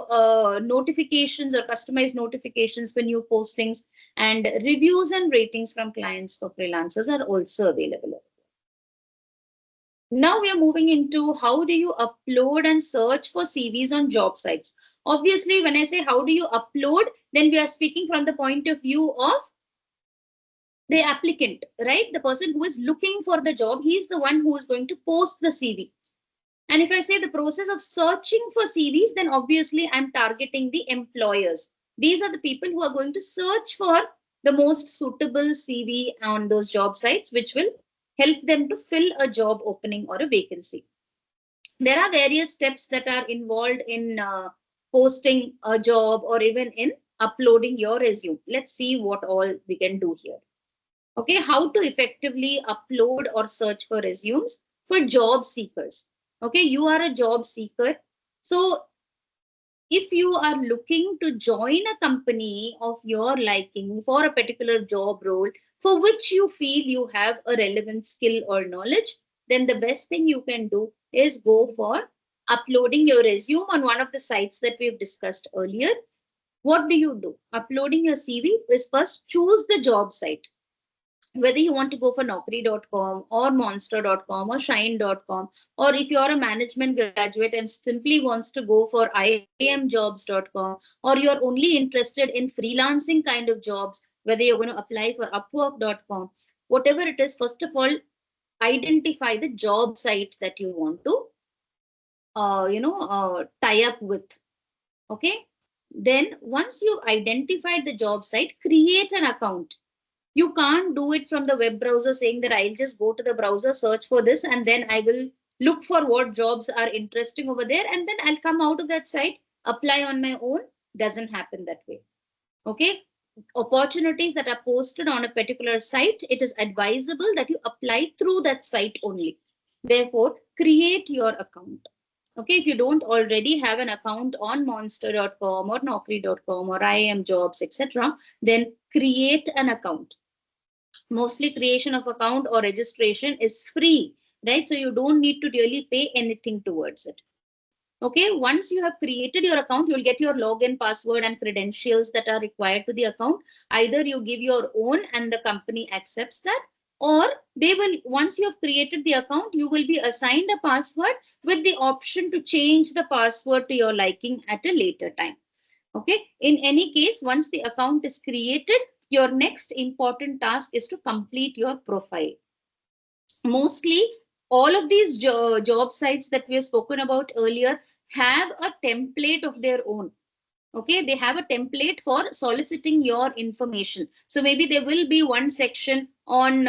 S1: notifications or customized notifications for new postings, and reviews and ratings from clients for freelancers are also available. Now we are moving into how do you upload and search for CVs on job sites. Obviously, when I say how do you upload, then we are speaking from the point of view of the applicant, right? The person who is looking for the job, he is the one who is going to post the CV. And if I say the process of searching for CVs, then obviously I'm targeting the employers. These are the people who are going to search for the most suitable CV on those job sites, which will help them to fill a job opening or a vacancy. There are various steps that are involved in posting a job or even in uploading your resume. Let's see what all we can do here. Okay, how to effectively upload or search for resumes for job seekers. Okay, you are a job seeker. So if you are looking to join a company of your liking for a particular job role for which you feel you have a relevant skill or knowledge, then the best thing you can do is go for uploading your resume on one of the sites that we've discussed earlier. What do? Uploading your CV is first choose the job site, whether you want to go for naukri.com or monster.com or shine.com, or if you're a management graduate and simply wants to go for iamjobs.com, or you're only interested in freelancing kind of jobs, whether you're going to apply for upwork.com, whatever it is, first of all, identify the job site that you want to tie up with. Okay, then once you've identified the job site, create an account. You can't do it from the web browser saying that I'll just go to the browser, search for this, and then I will look for what jobs are interesting over there, and then I'll come out of that site, apply on my own. Doesn't happen that way. Okay. Opportunities that are posted on a particular site, it is advisable that you apply through that site only. Therefore, create your account. Okay, if you don't already have an account on monster.com or naukri.com or iamjobs, etc., then create an account. Mostly creation of account or registration is free, right? So you don't need to really pay anything towards it. Okay, once you have created your account, you'll get your login, password, and credentials that are required to the account. Either you give your own and the company accepts that, or they will, once you have created the account, you will be assigned a password with the option to change the password to your liking at a later time. Okay, in any case, once the account is created, your next important task is to complete your profile. Mostly, all of these job sites that we have spoken about earlier have a template of their own. Okay, they have a template for soliciting your information. So maybe there will be one section on,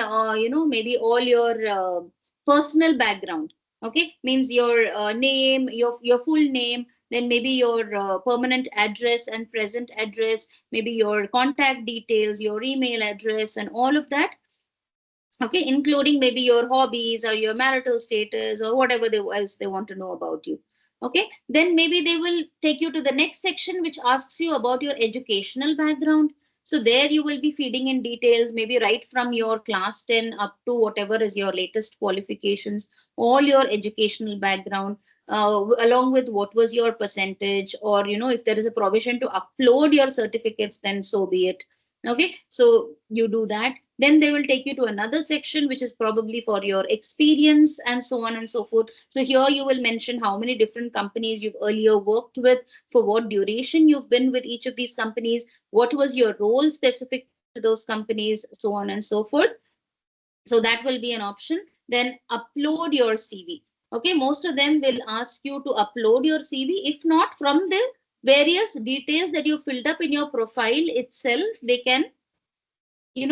S1: maybe all your personal background. Okay, means your name, your full name, then maybe your permanent address and present address, maybe your contact details, your email address, and all of that. Okay, including maybe your hobbies or your marital status or whatever else they want to know about you. Okay, then maybe they will take you to the next section which asks you about your educational background. So there you will be feeding in details, maybe right from your class 10 up to whatever is your latest qualifications, all your educational background, along with what was your percentage, or if there is a provision to upload your certificates, then so be it. Okay, so you do that. Then they will take you to another section which is probably for your experience and so on and so forth. So here you will mention how many different companies you've earlier worked with, for what duration you've been with each of these companies, what was your role specific to those companies, so on and so forth. So that will be an option. Then upload your CV. Okay, most of them will ask you to upload your CV. If not, from the various details that you filled up in your profile itself, they can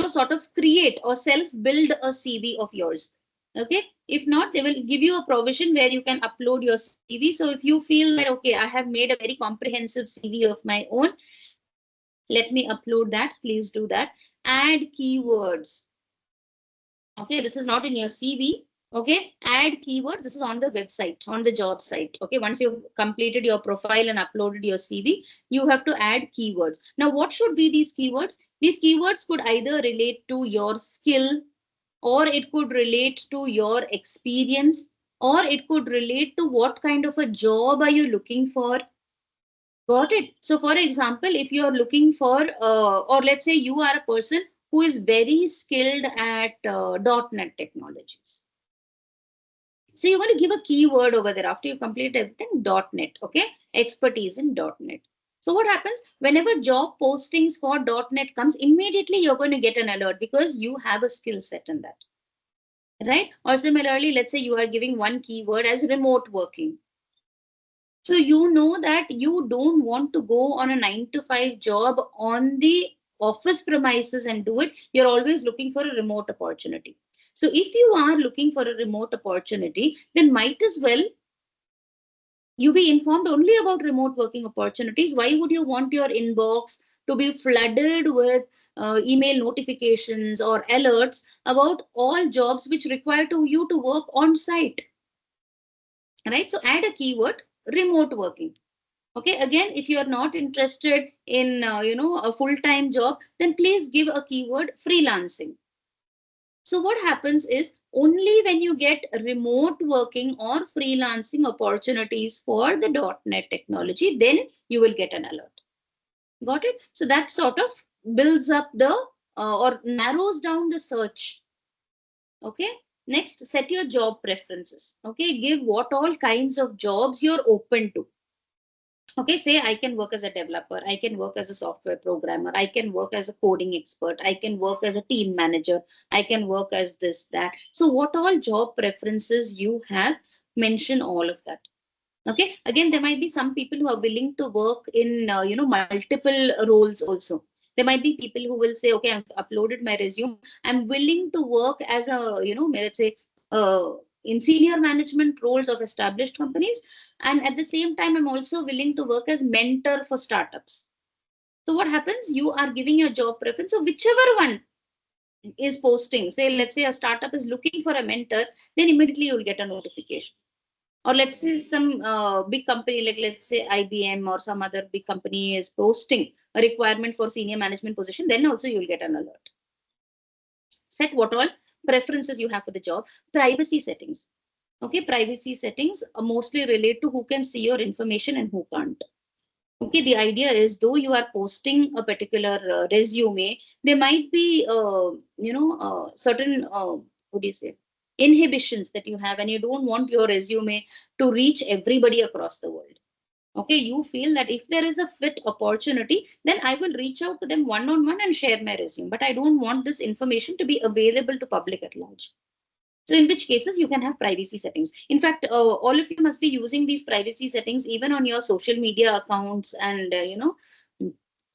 S1: sort of create or self build a CV of yours. Okay, if not, they will give you a provision where you can upload your CV. So if you feel that, okay, I have made a very comprehensive CV of my own, let me upload that, please do that. Add keywords. Okay, this is not in your CV, Okay, add keywords. This is on the website, on the job site. Okay, once you've completed your profile and uploaded your CV, you have to add keywords. Now, what should be these keywords? These keywords could either relate to your skill, or it could relate to your experience, or it could relate to what kind of a job are you looking for. Got it? So, for example, if you are looking for, or let's say you are a person who is very skilled at .NET technologies. So you're going to give a keyword over there after you complete everything, .NET, okay? Expertise in .NET. So what happens whenever job postings for .NET comes, immediately you're going to get an alert because you have a skill set in that, right? Or similarly, let's say you are giving one keyword as remote working. So you know that you don't want to go on a 9 to 5 job on the office premises and do it. You're always looking for a remote opportunity. So if you are looking for a remote opportunity, then might as well you be informed only about remote working opportunities. Why would you want your inbox to be flooded with email notifications or alerts about all jobs which require you to work on site, right? So add a keyword, remote working. Okay, again, if you are not interested in a full-time job, then please give a keyword, freelancing. So what happens is only when you get remote working or freelancing opportunities for the .NET technology, then you will get an alert. Got it? So that sort of builds up the or narrows down the search. Okay. Next, set your job preferences. Okay. Give what all kinds of jobs you're open to. Okay, say I can work as a developer, I can work as a software programmer, I can work as a coding expert, I can work as a team manager, I can work as this, that. So what all job preferences you have, mention all of that. Okay, again, there might be some people who are willing to work in, multiple roles also. There might be people who will say, okay, I've uploaded my resume. I'm willing to work as a, let's say, uh, in senior management roles of established companies. And at the same time, I'm also willing to work as mentor for startups. So what happens? You are giving your job preference. So whichever one is posting, say, let's say a startup is looking for a mentor, then immediately you'll get a notification. Or let's say some big company, like let's say IBM or some other big company is posting a requirement for senior management position, then also you'll get an alert. Set what all preferences you have for the job. Privacy settings. Okay, privacy settings mostly relate to who can see your information and who can't. Okay, the idea is though you are posting a particular resume, there might be, certain, what do you say, inhibitions that you have, and you don't want your resume to reach everybody across the world. Okay, you feel that if there is a fit opportunity, then I will reach out to them one on one and share my resume. But I don't want this information to be available to public at large. So in which cases you can have privacy settings. In fact, all of you must be using these privacy settings even on your social media accounts, and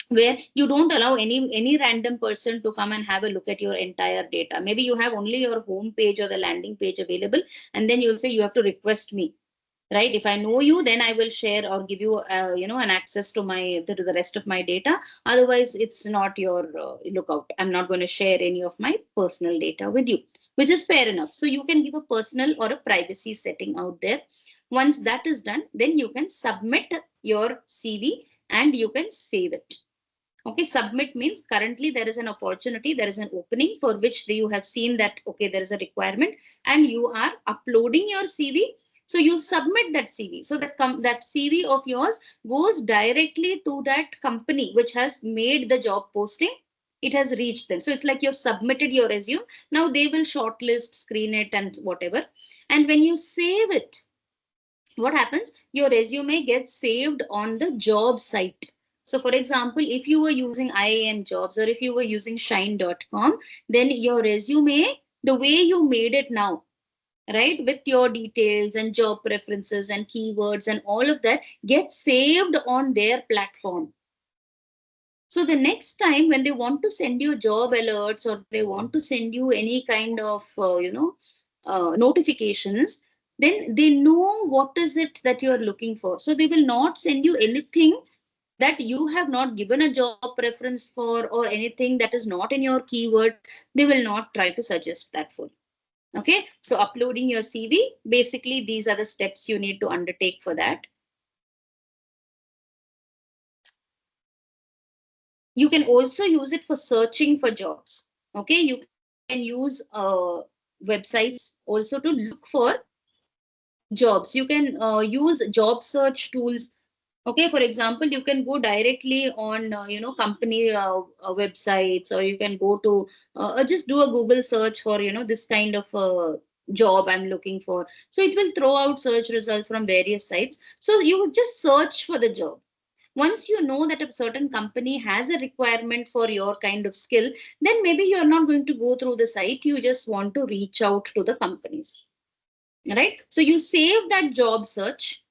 S1: where you don't allow any random person to come and have a look at your entire data. Maybe you have only your home page or the landing page available, and then you'll say you have to request me, right? If I know you, then I will share or give you an access to the rest of my data. Otherwise, it's not your lookout. I'm not going to share any of my personal data with you, which is fair enough. So you can give a personal or a privacy setting out there. Once that is done, then you can submit your CV and you can save it. Okay, submit means currently there is an opportunity, there is an opening for which you have seen that, okay, there is a requirement and you are uploading your CV. So you submit that CV. So that CV of yours goes directly to that company which has made the job posting. It has reached them. So it's like you've submitted your resume. Now they will shortlist, screen it and whatever. And when you save it, what happens? Your resume gets saved on the job site. So for example, if you were using IIM jobs or if you were using shine.com, then your resume, the way you made it now, right, with your details and job preferences and keywords and all of that, gets saved on their platform. So the next time when they want to send you job alerts or they want to send you any kind of, notifications, then they know what is it that you're looking for. So they will not send you anything that you have not given a job preference for or anything that is not in your keyword. They will not try to suggest that for you. Okay, so uploading your CV, basically these are the steps you need to undertake for that. You can also use it for searching for jobs. Okay, you can use websites also to look for jobs. You can use job search tools. Okay, for example, you can go directly on company websites, or you can go to just do a Google search for this kind of job I'm looking for. So it will throw out search results from various sites. So you just search for the job. Once you know that a certain company has a requirement for your kind of skill, then maybe you're not going to go through the site. You just want to reach out to the companies, right? So you save that job search.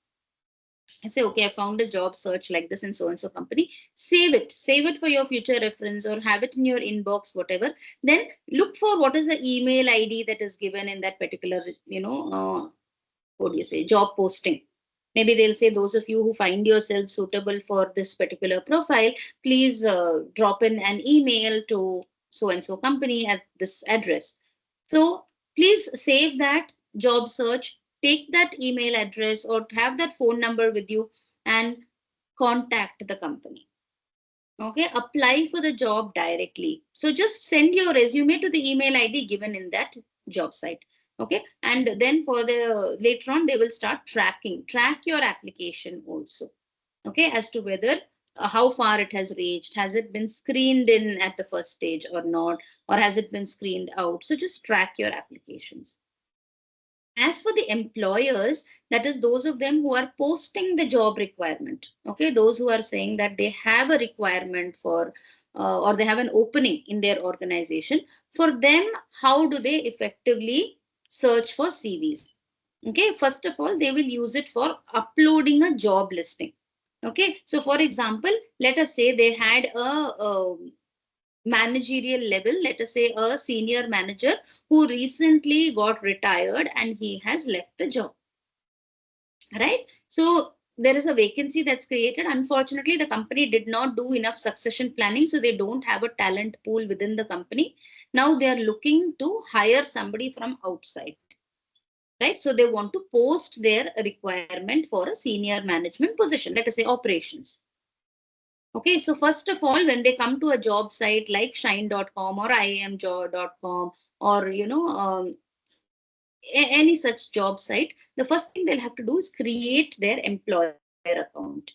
S1: I say, okay, I found a job search like this in so and so company. Save it for your future reference, or have it in your inbox, whatever. Then look for what is the email ID that is given in that particular, what do you say, job posting. Maybe they'll say, those of you who find yourself suitable for this particular profile, please drop in an email to so and so company at this address. So please save that job search, take that email address or have that phone number with you, and contact the company. Okay, apply for the job directly. So just send your resume to the email ID given in that job site. Okay, and then for the later on, they will start track your application also. Okay, as to whether how far it has reached, has it been screened in at the first stage or not, or has it been screened out. So just track your applications. As for the employers, that is those of them who are posting the job requirement. Okay, those who are saying that they have a requirement for or they have an opening in their organization. For them, how do they effectively search for CVs? Okay, first of all, they will use it for uploading a job listing. Okay, so for example, let us say they had a managerial level, let us say a senior manager who recently got retired and he has left the job, right? So there is a vacancy that's created. Unfortunately, the company did not do enough succession planning, so they don't have a talent pool within the company. Now they are looking to hire somebody from outside, right? So they want to post their requirement for a senior management position, let us say operations. Okay, so first of all, when they come to a job site like shine.com or iamjob.com, or any such job site, the first thing they'll have to do is create their employer account.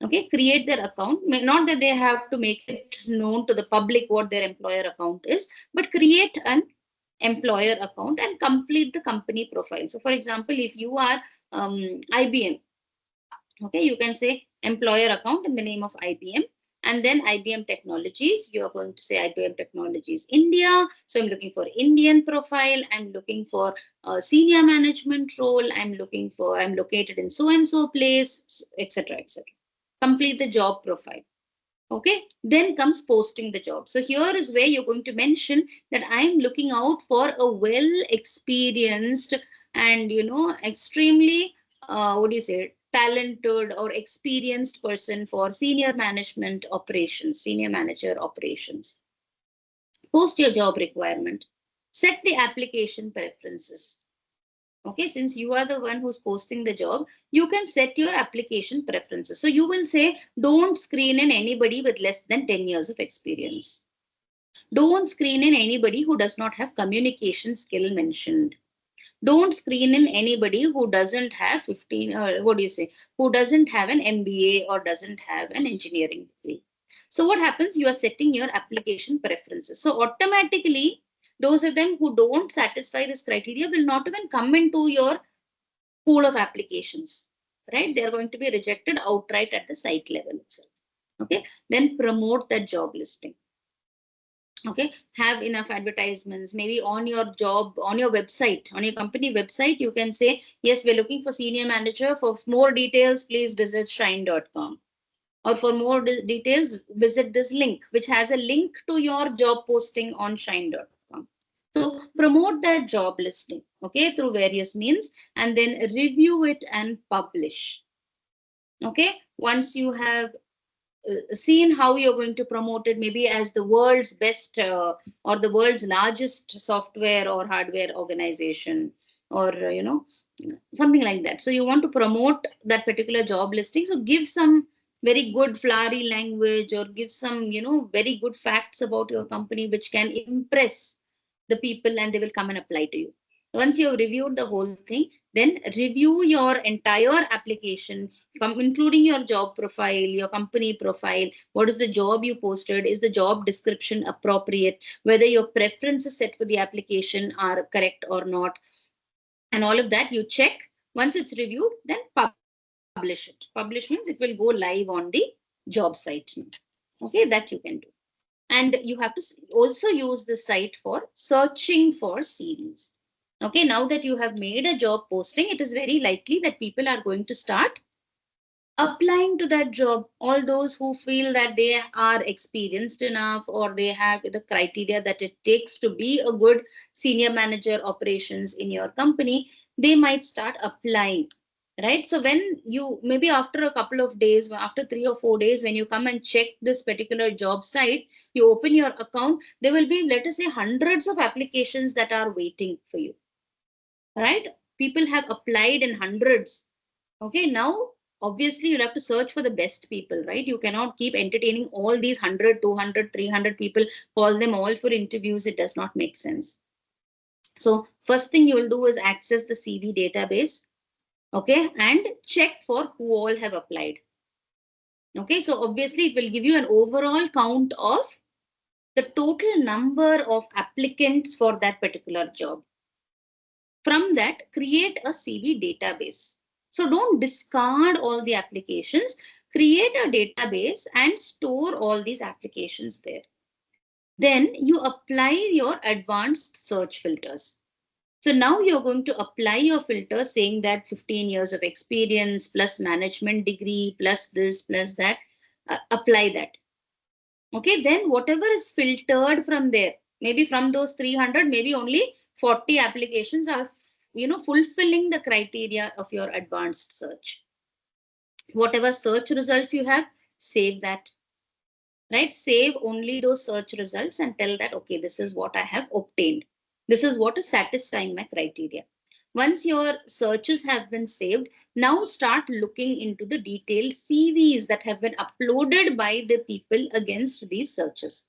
S1: Okay, create their account. Not that they have to make it known to the public what their employer account is, but create an employer account and complete the company profile. So, for example, if you are IBM, okay, you can say employer account in the name of IBM, and then IBM Technologies. You are going to say IBM Technologies India. So I'm looking for Indian profile. I'm looking for a senior management role. I'm located in so and so place, etc., etc. Complete the job profile. Okay, then comes posting the job. So here is where you're going to mention that I'm looking out for a well experienced and extremely what do you say, talented or experienced person for senior management operations, senior manager operations. Post your job requirement, set the application preferences. Okay, since you are the one who's posting the job, you can set your application preferences. So you will say, don't screen in anybody with less than 10 years of experience. Don't screen in anybody who does not have communication skill mentioned. Don't screen in anybody who doesn't have 15, or what do you say, who doesn't have an MBA or doesn't have an engineering degree. So what happens? You are setting your application preferences. So automatically, those of them who don't satisfy this criteria will not even come into your pool of applications, right? They are going to be rejected outright at the site level itself. Okay, then promote that job listing. Okay, have enough advertisements, maybe on your job, on your website, on your company website, you can say, yes, we're looking for senior manager. For more details, please visit shine.com. Or for more details, visit this link, which has a link to your job posting on shine.com. So promote that job listing, okay, through various means, and then review it and publish. Okay, once you have seen how you're going to promote it, maybe as the world's best or the world's largest software or hardware organization, or something like that. So you want to promote that particular job listing, so give some very good flowery language, or give some very good facts about your company which can impress the people, and they will come and apply to you. Once you have reviewed the whole thing, then review your entire application, including your job profile, your company profile. What is the job you posted? Is the job description appropriate? Whether your preferences set for the application are correct or not, and all of that you check. Once it's reviewed, then publish it. Publish means it will go live on the job site. Okay, that you can do. And you have to also use the site for searching for CVs. Okay, now that you have made a job posting, it is very likely that people are going to start applying to that job. All those who feel that they are experienced enough, or they have the criteria that it takes to be a good senior manager operations in your company, they might start applying. Right. So when you, maybe after a couple of days, after 3 or 4 days, when you come and check this particular job site, you open your account, there will be, let us say, hundreds of applications that are waiting for you. Right. People have applied in hundreds. Okay, now obviously you'll have to search for the best people, right? You cannot keep entertaining all these 100, 200, 300 people, call them all for interviews. It does not make sense. So first thing you'll do is access the CV database, okay, and check for who all have applied. Okay, so obviously it will give you an overall count of the total number of applicants for that particular job. From that, create a CV database. So don't discard all the applications. Create a database and store all these applications there. Then you apply your advanced search filters. So now you're going to apply your filter saying that 15 years of experience plus management degree plus this plus that. Apply that. Okay, then whatever is filtered from there, maybe from those 300, maybe only 40 applications are fulfilling the criteria of your advanced search. Whatever search results you have, save that. Right, save only those search results and tell that, okay, this is what I have obtained, this is what is satisfying my criteria. Once your searches have been saved, now start looking into the detailed CVs that have been uploaded by the people against these searches.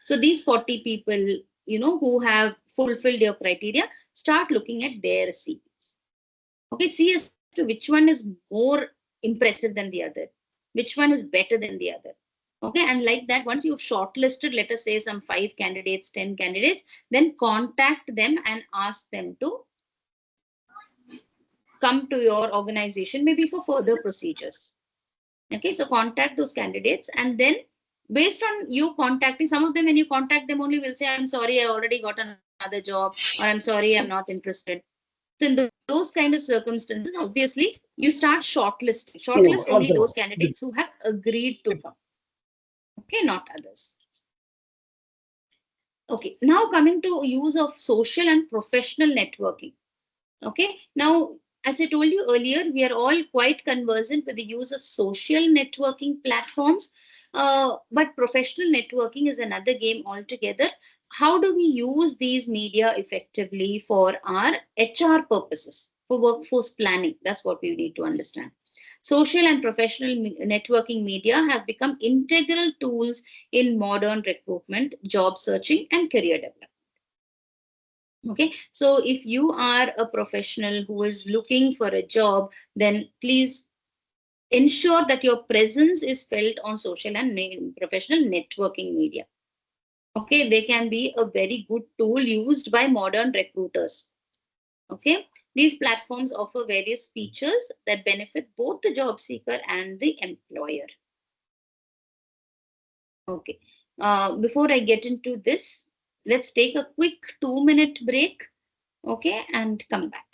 S1: So these 40 people, who have fulfilled your criteria, start looking at their CVs. Okay, see as to which one is more impressive than the other, which one is better than the other. Okay, and like that, once you've shortlisted, let us say some 5 candidates, 10 candidates, then contact them and ask them to come to your organization, maybe for further procedures. Okay, so contact those candidates, and then based on you contacting some of them, when you contact them only, will say, I'm sorry, I already got another job, or I'm sorry, I'm not interested. So in those kind of circumstances, obviously, you start shortlisting. Shortlist only those candidates who have agreed to come. Okay, not others. Okay, now coming to use of social and professional networking. Okay, now, as I told you earlier, we are all quite conversant with the use of social networking platforms, but professional networking is another game altogether. How do we use these media effectively for our HR purposes, for workforce planning? That's what we need to understand. Social and professional networking media have become integral tools in modern recruitment, job searching, and career development. Okay, so if you are a professional who is looking for a job, then please ensure that your presence is felt on social and professional networking media. Okay, they can be a very good tool used by modern recruiters. Okay, these platforms offer various features that benefit both the job seeker and the employer. Okay, before I get into this, let's take a quick 2-minute break. Okay, and come back.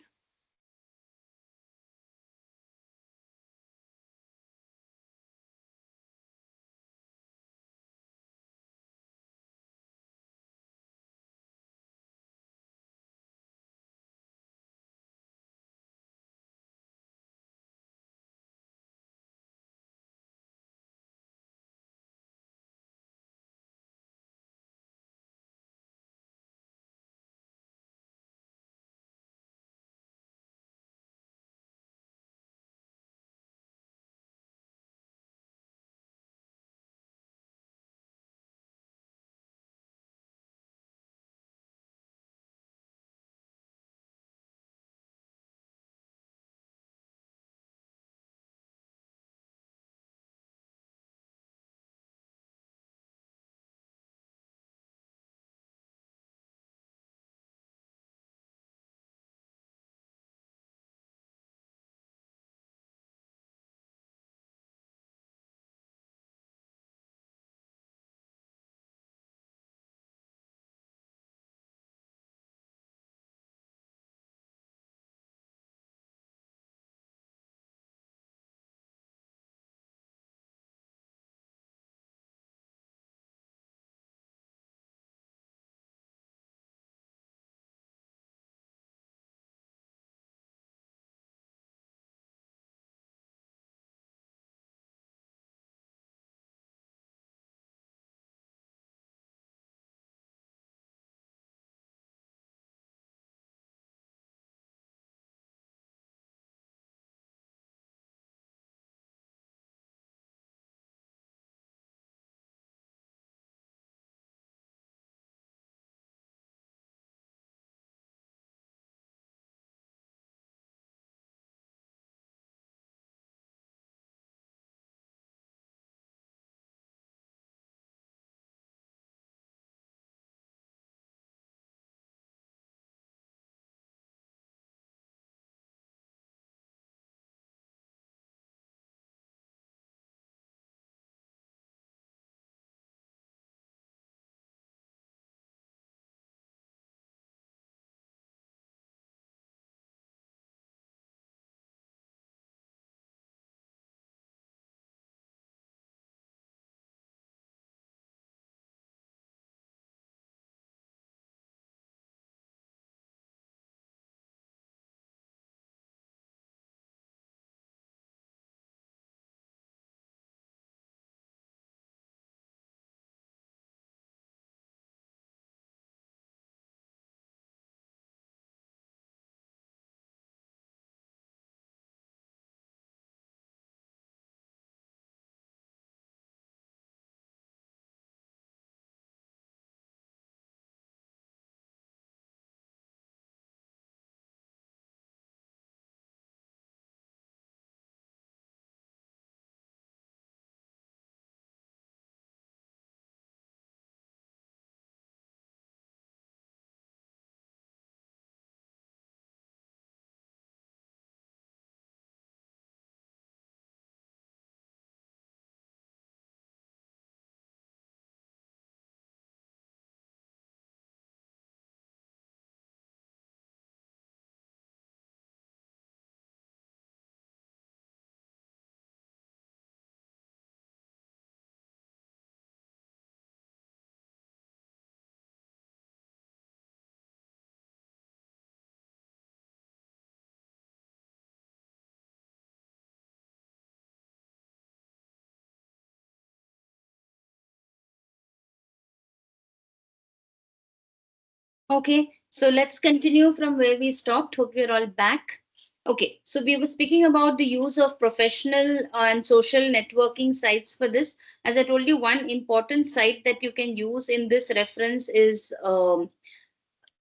S1: Okay, so let's continue from where we stopped. Hope you're all back. Okay, so we were speaking about the use of professional and social networking sites for this. As I told you, one important site that you can use in this reference is,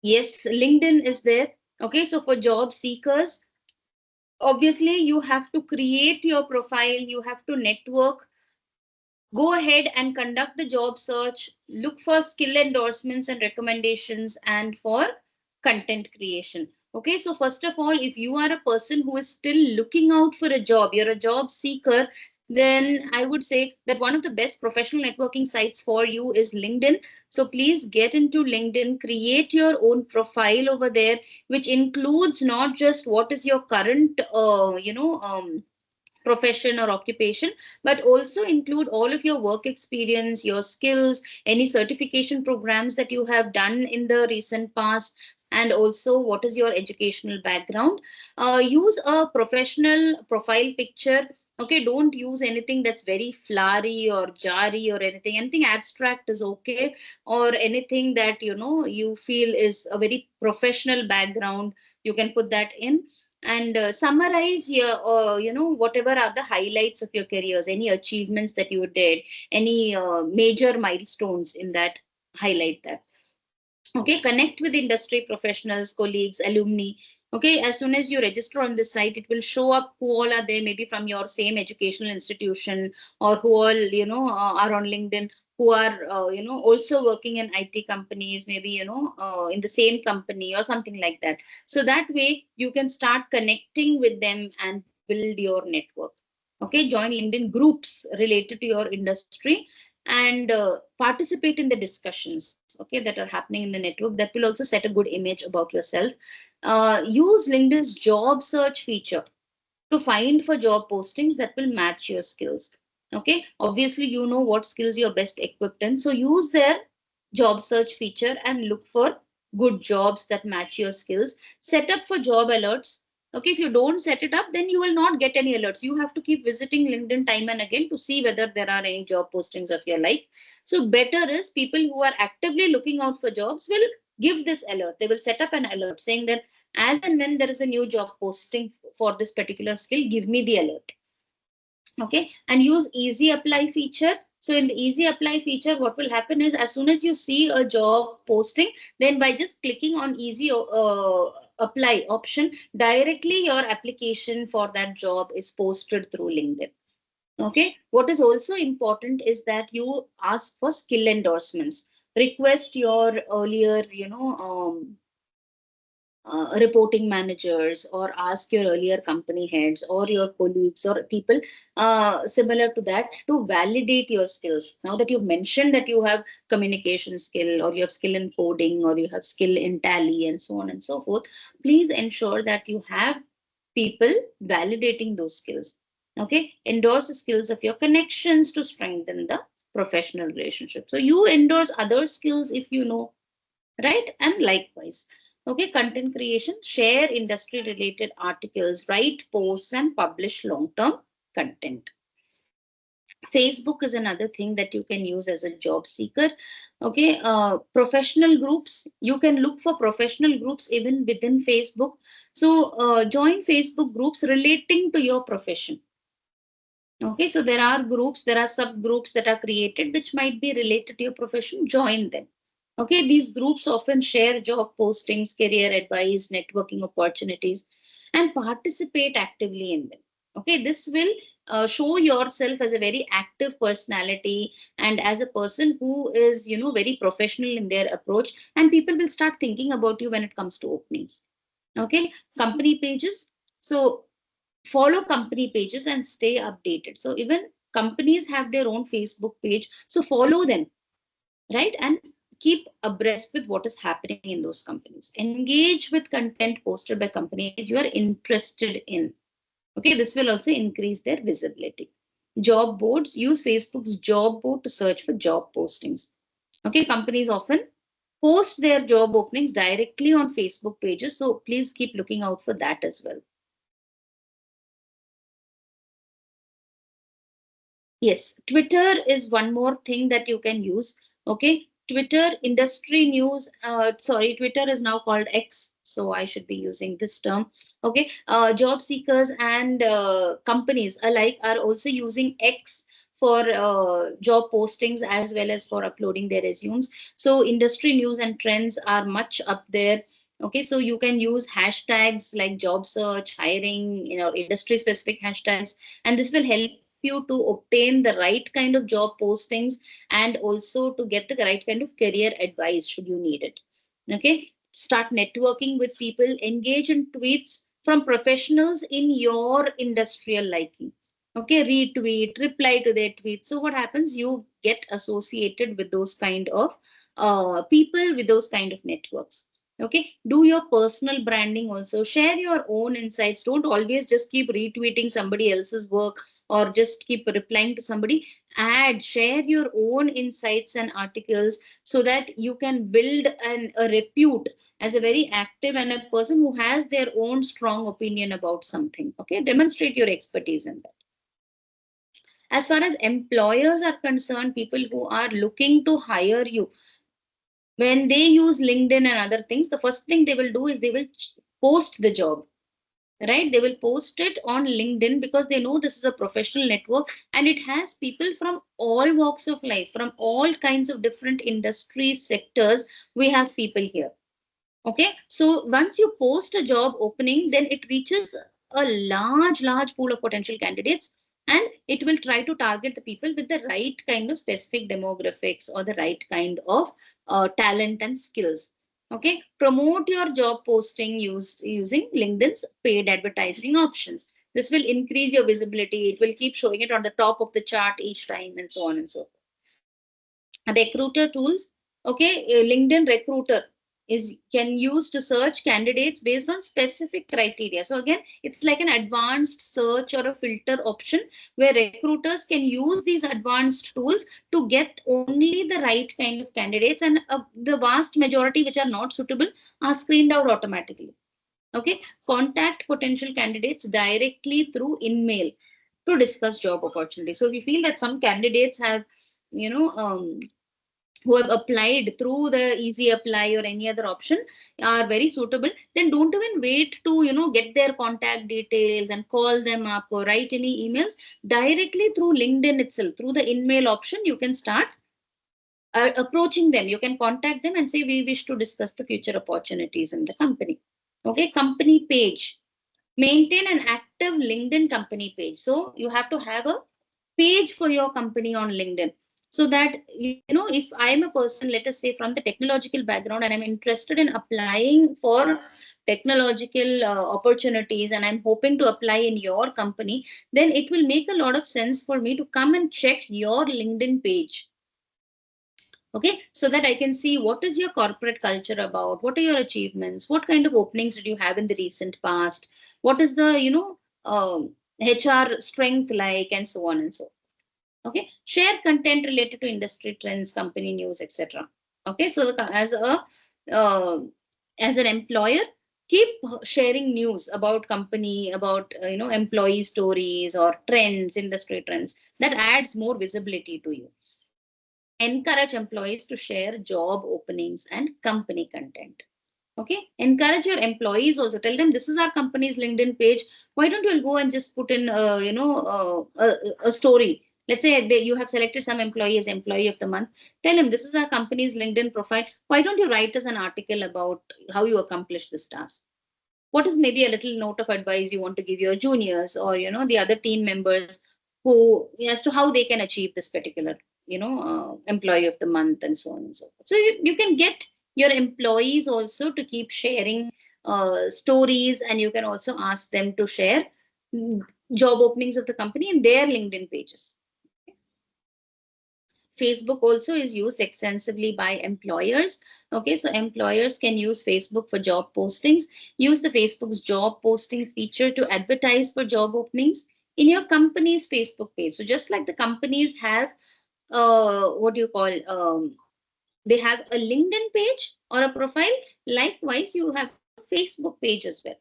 S1: yes, LinkedIn is there. Okay, so for job seekers, obviously you have to create your profile, you have to network, go ahead and conduct the job search, look for skill endorsements and recommendations, and for content creation. Okay, so first of all, if you are a person who is still looking out for a job, you're a job seeker, then I would say that one of the best professional networking sites for you is LinkedIn. So please get into LinkedIn, create your own profile over there, which includes not just what is your current profession or occupation, but also include all of your work experience, your skills, any certification programs that you have done in the recent past, and also what is your educational background. Use a professional profile picture. Okay, don't use anything that's very flowery or jarry or anything. Anything abstract is okay, or anything that you feel is a very professional background, you can put that in. And summarize your whatever are the highlights of your careers, any achievements that you did, any major milestones in that, highlight that. Okay, connect with industry professionals, colleagues, alumni. Okay, as soon as you register on this site, it will show up who all are there, maybe from your same educational institution, or who all are on LinkedIn, who are also working in IT companies, maybe in the same company or something like that. So that way you can start connecting with them and build your network. Okay, join LinkedIn groups related to your industry, and participate in the discussions, okay, that are happening in the network. That will also set a good image about yourself. Use LinkedIn's job search feature to find for job postings that will match your skills. Okay, obviously you know what skills you're best equipped in, so use their job search feature and look for good jobs that match your skills. Set up for job alerts. Okay, if you don't set it up, then you will not get any alerts. You have to keep visiting LinkedIn time and again to see whether there are any job postings of your like. So better is people who are actively looking out for jobs will give this alert. They will set up an alert saying that as and when there is a new job posting for this particular skill, give me the alert. Okay, and use easy apply feature. So in the easy apply feature, what will happen is as soon as you see a job posting, then by just clicking on easy apply option, directly your application for that job is posted through LinkedIn. Okay, what is also important is that you ask for skill endorsements. Request your earlier reporting managers, or ask your earlier company heads or your colleagues or people similar to that to validate your skills. Now that you've mentioned that you have communication skill, or you have skill in coding, or you have skill in tally, and so on and so forth, please ensure that you have people validating those skills. Okay, endorse the skills of your connections to strengthen the professional relationship. So you endorse other skills if you know, right? And likewise, okay, content creation, share industry related articles, write posts, and publish long term content. Facebook is another thing that you can use as a job seeker. Okay, professional groups, you can look for professional groups even within Facebook. So join Facebook groups relating to your profession. Okay, so there are groups, there are subgroups that are created which might be related to your profession. Join them. Okay, these groups often share job postings, career advice, networking opportunities, and participate actively in them. Okay, this will show yourself as a very active personality and as a person who is, very professional in their approach, and people will start thinking about you when it comes to openings. Okay, company pages. So follow company pages and stay updated. So even companies have their own Facebook page, so follow them, right? And keep abreast with what is happening in those companies. Engage with content posted by companies you are interested in. Okay, this will also increase their visibility. Job boards, use Facebook's job board to search for job postings. Okay, companies often post their job openings directly on Facebook pages, so please keep looking out for that as well. Yes, Twitter is one more thing that you can use. Okay, Twitter, industry news, Twitter is now called X, so I should be using this term. Okay, job seekers and companies alike are also using X for job postings as well as for uploading their resumes. So industry news and trends are much up there. Okay, so you can use hashtags like job search, hiring, industry specific hashtags, and this will help you to obtain the right kind of job postings and also to get the right kind of career advice should you need it. Okay, start networking with people, engage in tweets from professionals in your industrial liking. Okay, retweet, reply to their tweets. So what happens? You get associated with those kind of people, with those kind of networks. Okay, do your personal branding also. Share your own insights. Don't always just keep retweeting somebody else's work or just keep replying to somebody. Share your own insights and articles so that you can build a repute as a very active and a person who has their own strong opinion about something. Okay, demonstrate your expertise in that. As far as employers are concerned, people who are looking to hire you, when they use LinkedIn and other things, the first thing they will do is they will post the job, right? They will post it on LinkedIn because they know this is a professional network and it has people from all walks of life, from all kinds of different industry sectors. We have people here. Okay, so once you post a job opening, then it reaches a large pool of potential candidates, and it will try to target the people with the right kind of specific demographics or the right kind of talent and skills. Okay, promote your job posting using LinkedIn's paid advertising options. This will increase your visibility. It will keep showing it on the top of the chart each time, and so on and so forth. Recruiter tools. Okay, LinkedIn Recruiter is can use to search candidates based on specific criteria. So again, it's like an advanced search or a filter option where recruiters can use these advanced tools to get only the right kind of candidates, and the vast majority which are not suitable are screened out automatically. Okay, contact potential candidates directly through InMail to discuss job opportunities. So if you feel that some candidates have, you know, who have applied through the easy apply or any other option are very suitable, then don't even wait to get their contact details and call them up or write any emails. Directly through LinkedIn itself, through the InMail option, you can start approaching them. You can contact them and say, we wish to discuss the future opportunities in the company. Okay, company page. Maintain an active LinkedIn company page. So you have to have a page for your company on LinkedIn, so that if I'm a person, let us say from the technological background, and I'm interested in applying for technological opportunities and I'm hoping to apply in your company, then it will make a lot of sense for me to come and check your LinkedIn page. Okay, so that I can see what is your corporate culture about, what are your achievements, what kind of openings did you have in the recent past, what is the HR strength like, and so on and so. Okay, share content related to industry trends, company news, etc. Okay, so uh, as an employer, keep sharing news about company, about employee stories or trends, industry trends. That adds more visibility to you. Encourage employees to share job openings and company content. Okay, encourage your employees also. Tell them this is our company's LinkedIn page. Why don't you go and just put in a story. Let's say you have selected some employee as employee of the month. Tell him this is our company's LinkedIn profile. Why don't you write us an article about how you accomplished this task? What is maybe a little note of advice you want to give your juniors or the other team members, who, as to how they can achieve this particular employee of the month, and so on and so forth. So you can get your employees also to keep sharing stories, and you can also ask them to share job openings of the company in their LinkedIn pages. Facebook also is used extensively by employers. Okay, so employers can use Facebook for job postings. Use the Facebook's job posting feature to advertise for job openings in your company's Facebook page. So just like the companies have what do you call they have a LinkedIn page or a profile, likewise you have a Facebook page as well.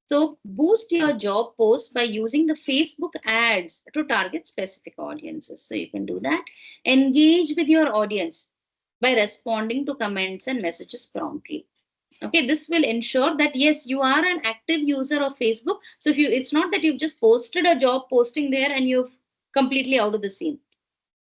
S1: So boost your job posts by using the Facebook ads to target specific audiences. So you can do that. Engage with your audience. by responding to comments and messages promptly. Okay, this will ensure that yes, you are an active user of Facebook. So if you, it's not that you've just posted a job posting there and you've completely out of the scene.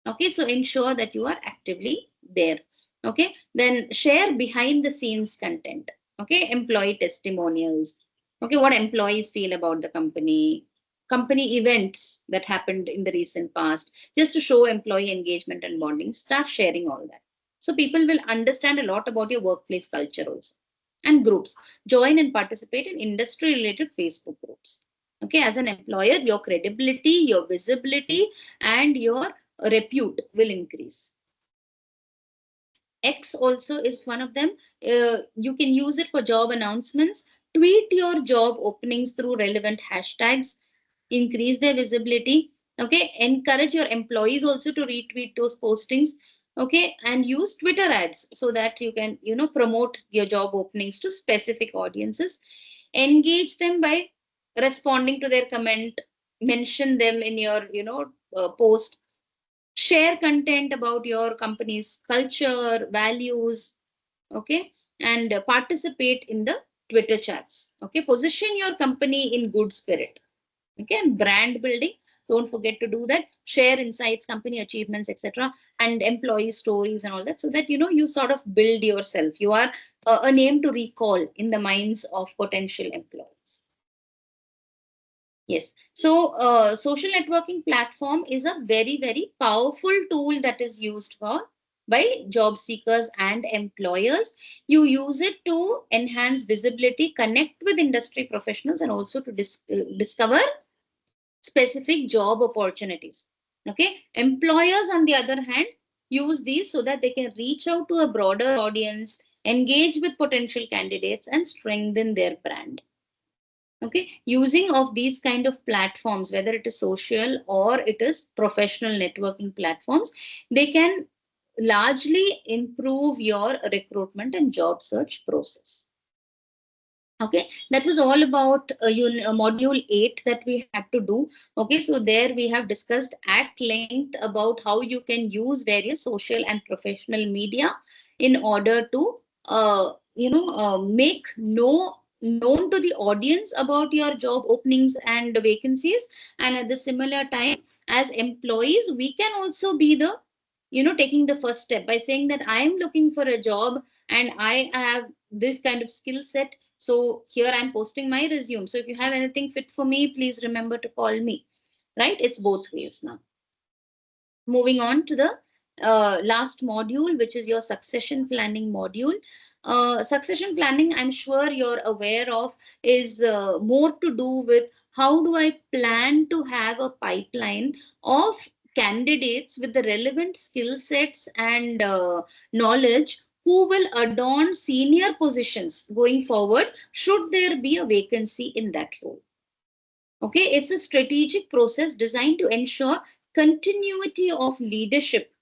S1: Okay, so ensure that you are actively there. Okay, then share behind the scenes content. Okay, employee testimonials. Okay, what employees feel about the company events that happened in the recent past, just to show employee engagement and bonding. Start sharing all that. So people will understand a lot about your workplace culture also. And groups. Join and participate in industry related Facebook groups. Okay, as an employer, your credibility, your visibility, and your repute will increase. X also is one of them. You can use it for job announcements. Tweet your job openings through relevant hashtags. Increase their visibility. Okay, encourage your employees also to retweet those postings. Okay, and use Twitter ads so that you can, promote your job openings to specific audiences. Engage them by responding to their comment. Mention them in your, post. Share content about your company's culture, values, okay, and participate in the Twitter chats. Okay, position your company in good spirit. Okay, and brand building. Don't forget to do that. Share insights, company achievements, etc., and employee stories and all that, so that you sort of build yourself. You are a name to recall in the minds of potential employees. Yes. So, social networking platform is a very, very powerful tool that is used for by job seekers and employers. You use it to enhance visibility, connect with industry professionals, and also to discover specific job opportunities. Okay. Employers, on the other hand, use these so that they can reach out to a broader audience, engage with potential candidates, and strengthen their brand. Okay, using of these kind of platforms, whether it is social or it is professional networking platforms, they can largely improve your recruitment and job search process. Okay, that was all about module 8 that we had to do. Okay, so there we have discussed at length about how you can use various social and professional media in order to make known to the audience about your job openings and vacancies. And at the similar time, as employees, we can also be the taking the first step by saying that I am looking for a job and I have this kind of skill set. So here I'm posting my resume. So if you have anything fit for me, please remember to call me. Right? It's both ways now. Moving on to the last module, which is your succession planning module. Succession planning, I'm sure you're aware of, is more to do with how do I plan to have a pipeline of candidates with the relevant skill sets and knowledge who will adorn senior positions going forward should there be a vacancy in that role. Okay, it's a strategic process designed to ensure continuity of leadership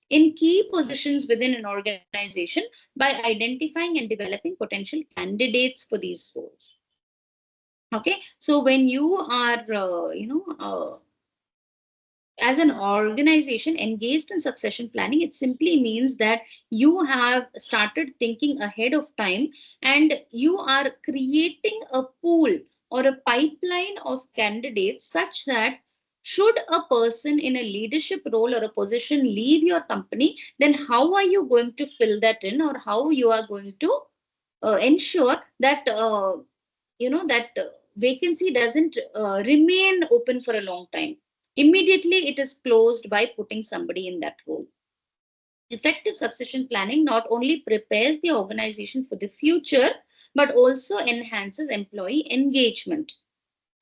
S1: in key positions within an organization by identifying and developing potential candidates for these roles. Okay, so when you are, as an organization engaged in succession planning, it simply means that you have started thinking ahead of time and you are creating a pool or a pipeline of candidates such that should a person in a leadership role or a position leave your company, then how are you going to fill that in, or how you are going to ensure that vacancy doesn't remain open for a long time. Immediately it is closed by putting somebody in that role. Effective succession planning not only prepares the organization for the future, but also enhances employee engagement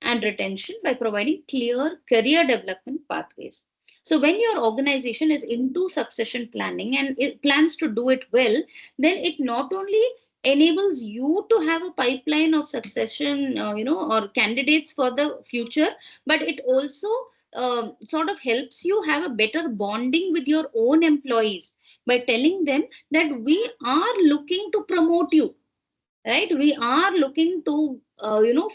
S1: and retention by providing clear career development pathways. So when your organization is into succession planning and it plans to do it well, then it not only enables you to have a pipeline of succession, or candidates for the future, but it also sort of helps you have a better bonding with your own employees by telling them that we are looking to promote you, right? We are looking to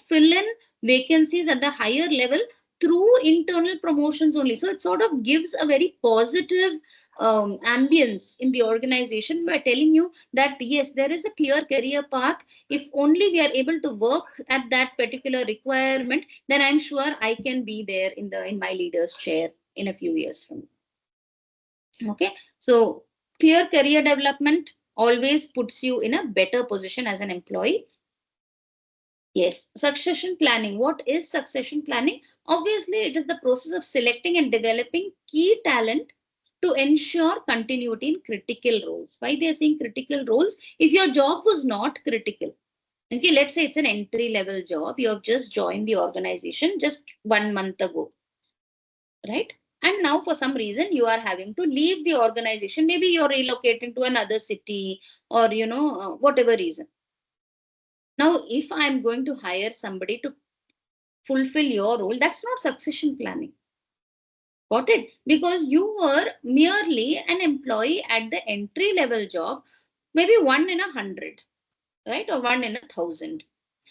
S1: fill in vacancies at the higher level through internal promotions only. So it sort of gives a very positive ambience in the organization by telling you that yes, there is a clear career path. If only we are able to work at that particular requirement, then I'm sure I can be there in my leader's chair in a few years from now. Okay, so clear career development always puts you in a better position as an employee. Yes, succession planning. What is succession planning? Obviously, it is the process of selecting and developing key talent to ensure continuity in critical roles. Why they are saying critical roles? If your job was not critical, okay, let's say it's an entry level job, you have just joined the organization just 1 month ago, right? And now for some reason you are having to leave the organization. Maybe you're relocating to another city or, whatever reason. Now, if I'm going to hire somebody to fulfill your role, that's not succession planning. Got it? Because you were merely an employee at the entry level job, maybe 1 in 100, right? Or 1 in 1,000.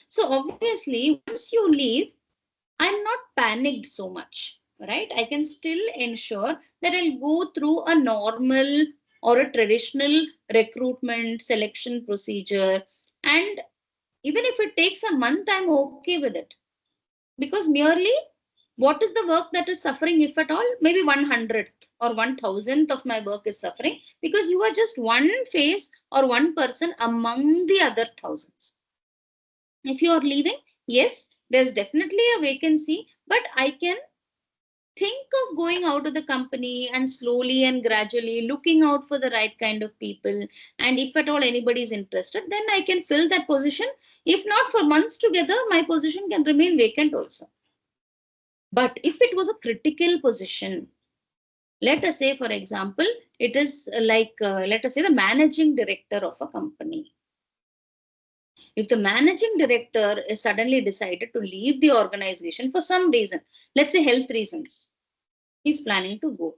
S1: So obviously, once you leave, I'm not panicked so much, right? I can still ensure that I'll go through a normal or a traditional recruitment selection procedure. And even if it takes a month, I'm okay with it. Because merely what is the work that is suffering, if at all? Maybe 100th or 1,000th of my work is suffering because you are just one face or one person among the other thousands. If you are leaving, yes, there's definitely a vacancy, but I can think of going out of the company and slowly and gradually looking out for the right kind of people. And if at all anybody is interested, then I can fill that position. If not for months together, my position can remain vacant also. But if it was a critical position, let us say, for example, it is like, let us say, the managing director of a company. If the managing director is suddenly decided to leave the organization for some reason, let's say health reasons, he's planning to go.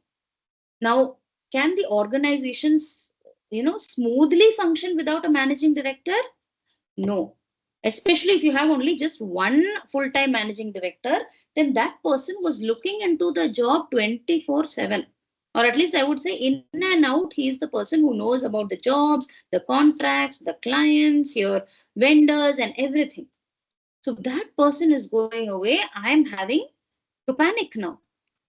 S1: Now, can the organizations, smoothly function without a managing director? No. Especially if you have only just one full-time managing director, then that person was looking into the job 24/7. Or at least I would say in and out, he is the person who knows about the jobs, the contracts, the clients, your vendors, and everything. So that person is going away. I'm having to panic now.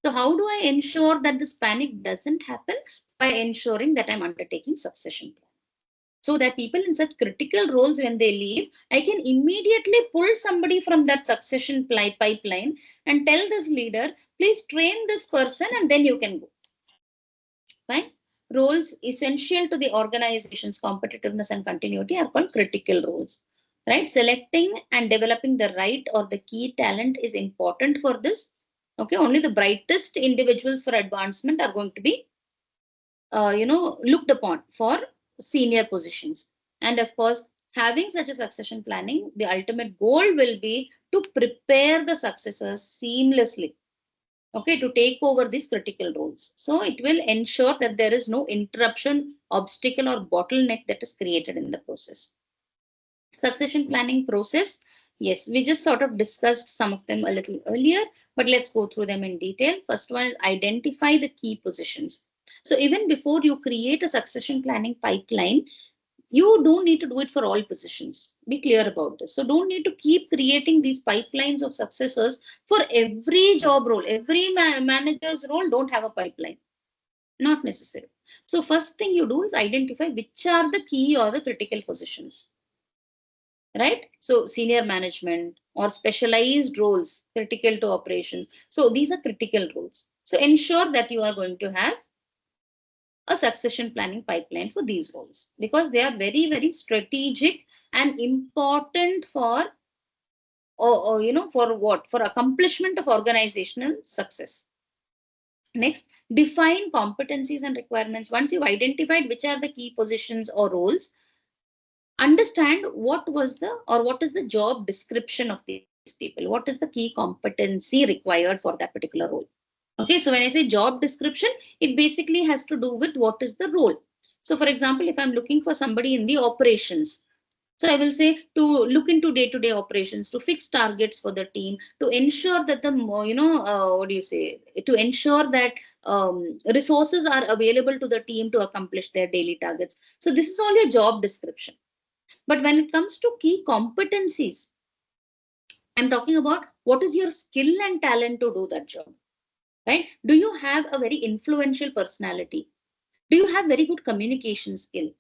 S1: So how do I ensure that this panic doesn't happen? By ensuring that I'm undertaking succession plan. So that people in such critical roles, when they leave, I can immediately pull somebody from that succession pipeline and tell this leader, please train this person and then you can go. Fine. Roles essential to the organization's competitiveness and continuity are called critical roles. Right? Selecting and developing the right or the key talent is important for this. Okay, only the brightest individuals for advancement are going to be, looked upon for senior positions. And of course, having such a succession planning, the ultimate goal will be to prepare the successors seamlessly, okay, to take over these critical roles. So it will ensure that there is no interruption, obstacle, or bottleneck that is created in the process. Succession planning process. Yes, we just sort of discussed some of them a little earlier, but let's go through them in detail. First one is identify the key positions. So even before you create a succession planning pipeline, you don't need to do it for all positions. Be clear about this. So don't need to keep creating these pipelines of successors for every job role. Every manager's role don't have a pipeline. Not necessary. So first thing you do is identify which are the key or the critical positions. Right? So senior management or specialized roles critical to operations. So these are critical roles. So ensure that you are going to have a succession planning pipeline for these roles because they are very, very strategic and important for, for what? For accomplishment of organizational success. Next, define competencies and requirements. Once you've identified which are the key positions or roles, understand what is the job description of these people. What is the key competency required for that particular role? Okay, so when I say job description, it basically has to do with what is the role. So for example, if I'm looking for somebody in the operations, So I will say to look into day-to-day operations, to fix targets for the team, to ensure that the what do you say? To ensure that resources are available to the team to accomplish their daily targets. So this is all your job description. But when it comes to key competencies, I'm talking about what is your skill and talent to do that job, right? Do you have a very influential personality? Do you have very good communication skill?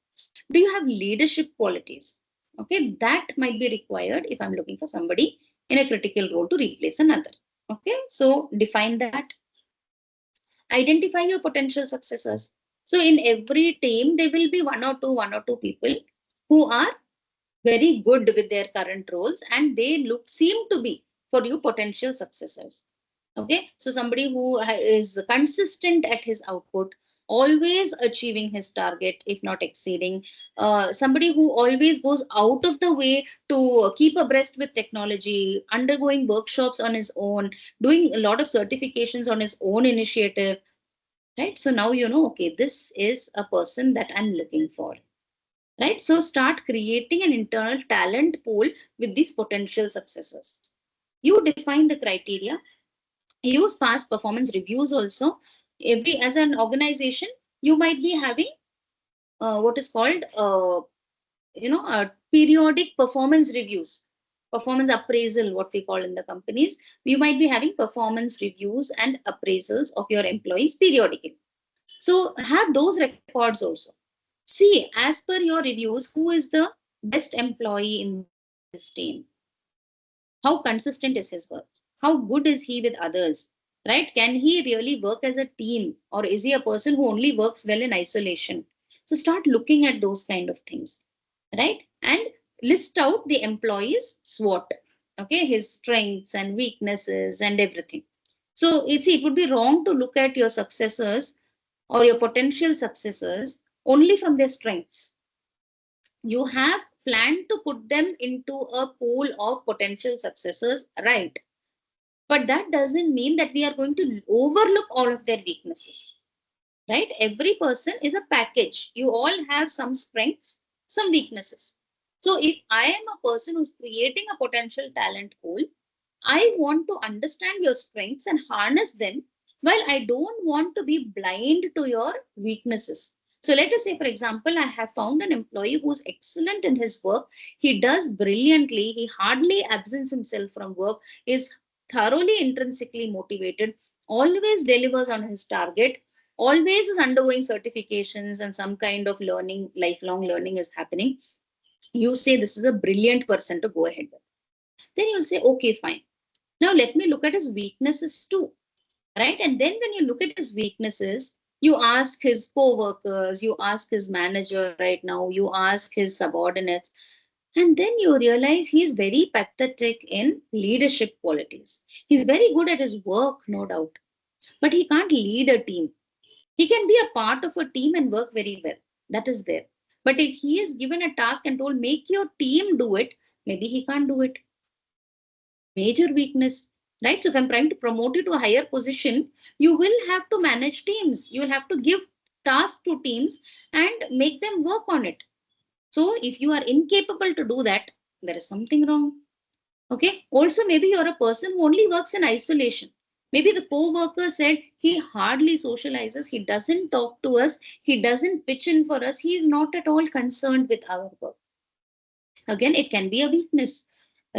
S1: Do you have leadership qualities? Okay, that might be required if I'm looking for somebody in a critical role to replace another. Okay, so define that. Identify your potential successors. So in every team, there will be one or two people who are very good with their current roles and they seem to be for you potential successors. Okay, so somebody who is consistent at his output, always achieving his target if not exceeding, somebody who always goes out of the way to keep abreast with technology, undergoing workshops on his own, doing a lot of certifications on his own initiative, right? So now you know, okay, this is a person that I'm looking for, right? So start creating an internal talent pool with these potential successors. You define the criteria, use past performance reviews also. As an organization, you might be having what is called periodic performance reviews, performance appraisal, what we call in the companies. You might be having performance reviews and appraisals of your employees periodically. So have those records also. See, as per your reviews, who is the best employee in this team? How consistent is his work? How good is he with others? Right? Can he really work as a team? Or is he a person who only works well in isolation? So start looking at those kind of things. Right? And list out the employee's SWOT. Okay, his strengths and weaknesses and everything. So it would be wrong to look at your successors or your potential successors only from their strengths. You have planned to put them into a pool of potential successors, right? But that doesn't mean that we are going to overlook all of their weaknesses, right? Every person is a package. You all have some strengths, some weaknesses. So if I am a person who's creating a potential talent pool, I want to understand your strengths and harness them, while I don't want to be blind to your weaknesses. So let us say, for example, I have found an employee who's excellent in his work. He does brilliantly. He hardly absents himself from work, is thoroughly intrinsically motivated, always delivers on his target, always is undergoing certifications and some kind of learning, lifelong learning is happening. You say this is a brilliant person to go ahead with. Then you'll say, okay, fine. Now let me look at his weaknesses too, right? And then when you look at his weaknesses, you ask his co-workers, you ask his manager right now, you ask his subordinates, and then you realize he's very pathetic in leadership qualities. He's very good at his work, no doubt, but he can't lead a team. He can be a part of a team and work very well. That is there. But if he is given a task and told, make your team do it, maybe he can't do it. Major weakness, right? So if I'm trying to promote you to a higher position, you will have to manage teams. You will have to give tasks to teams and make them work on it. So if you are incapable to do that, there is something wrong. Okay. Also, maybe you're a person who only works in isolation. Maybe the co-worker said he hardly socializes, he doesn't talk to us, he doesn't pitch in for us, he is not at all concerned with our work. Again, it can be a weakness,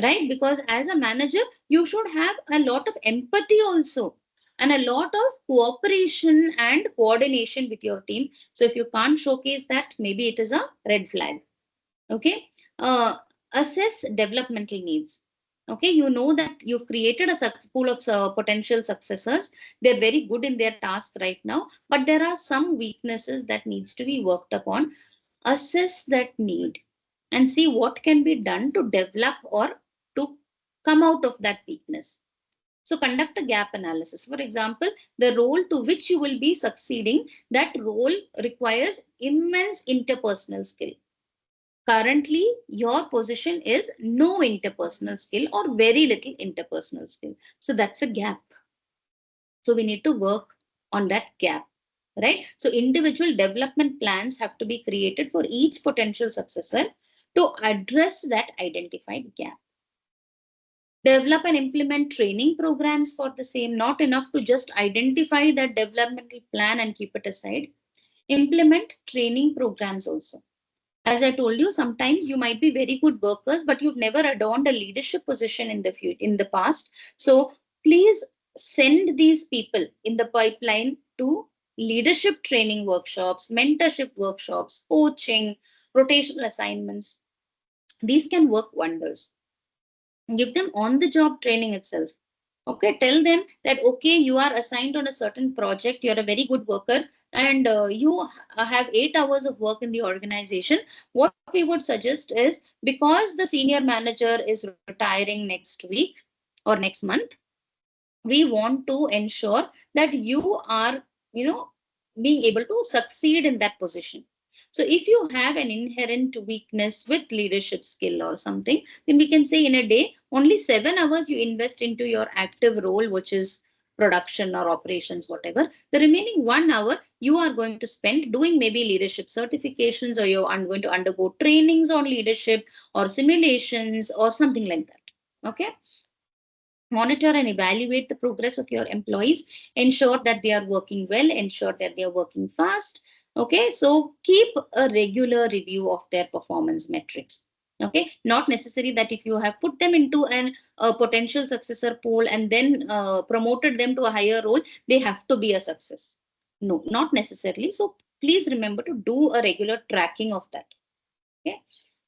S1: right? Because as a manager, you should have a lot of empathy also and a lot of cooperation and coordination with your team. So if you can't showcase that, maybe it is a red flag. Okay. Assess developmental needs. Okay, you know that you've created a pool of potential successors. They're very good in their task right now, but there are some weaknesses that needs to be worked upon. Assess that need and see what can be done to develop or to come out of that weakness. So conduct a gap analysis. For example, the role to which you will be succeeding, that role requires immense interpersonal skill. Currently, your position is no interpersonal skill or very little interpersonal skill. So that's a gap. So we need to work on that gap, right? So individual development plans have to be created for each potential successor to address that identified gap. Develop and implement training programs for the same. Not enough to just identify that developmental plan and keep it aside. Implement training programs also. As I told you, sometimes you might be very good workers, but you've never adorned a leadership position in the past. So please send these people in the pipeline to leadership training workshops, mentorship workshops, coaching, rotational assignments. These can work wonders. Give them on the job training itself. Okay, tell them that, okay, you are assigned on a certain project, you're a very good worker, and you have 8 hours of work in the organization. What we would suggest is, because the senior manager is retiring next week or next month, we want to ensure that you are, being able to succeed in that position. So if you have an inherent weakness with leadership skill or something, then we can say in a day, only 7 hours you invest into your active role, which is production or operations, whatever. The remaining 1 hour you are going to spend doing maybe leadership certifications, or you're going to undergo trainings on leadership or simulations or something like that. Okay. Monitor and evaluate the progress of your employees. Ensure that they are working well, ensure that they are working fast. Okay, so keep a regular review of their performance metrics. Okay, not necessary that if you have put them into a potential successor pool and then promoted them to a higher role, they have to be a success. No, not necessarily. So please remember to do a regular tracking of that. Okay,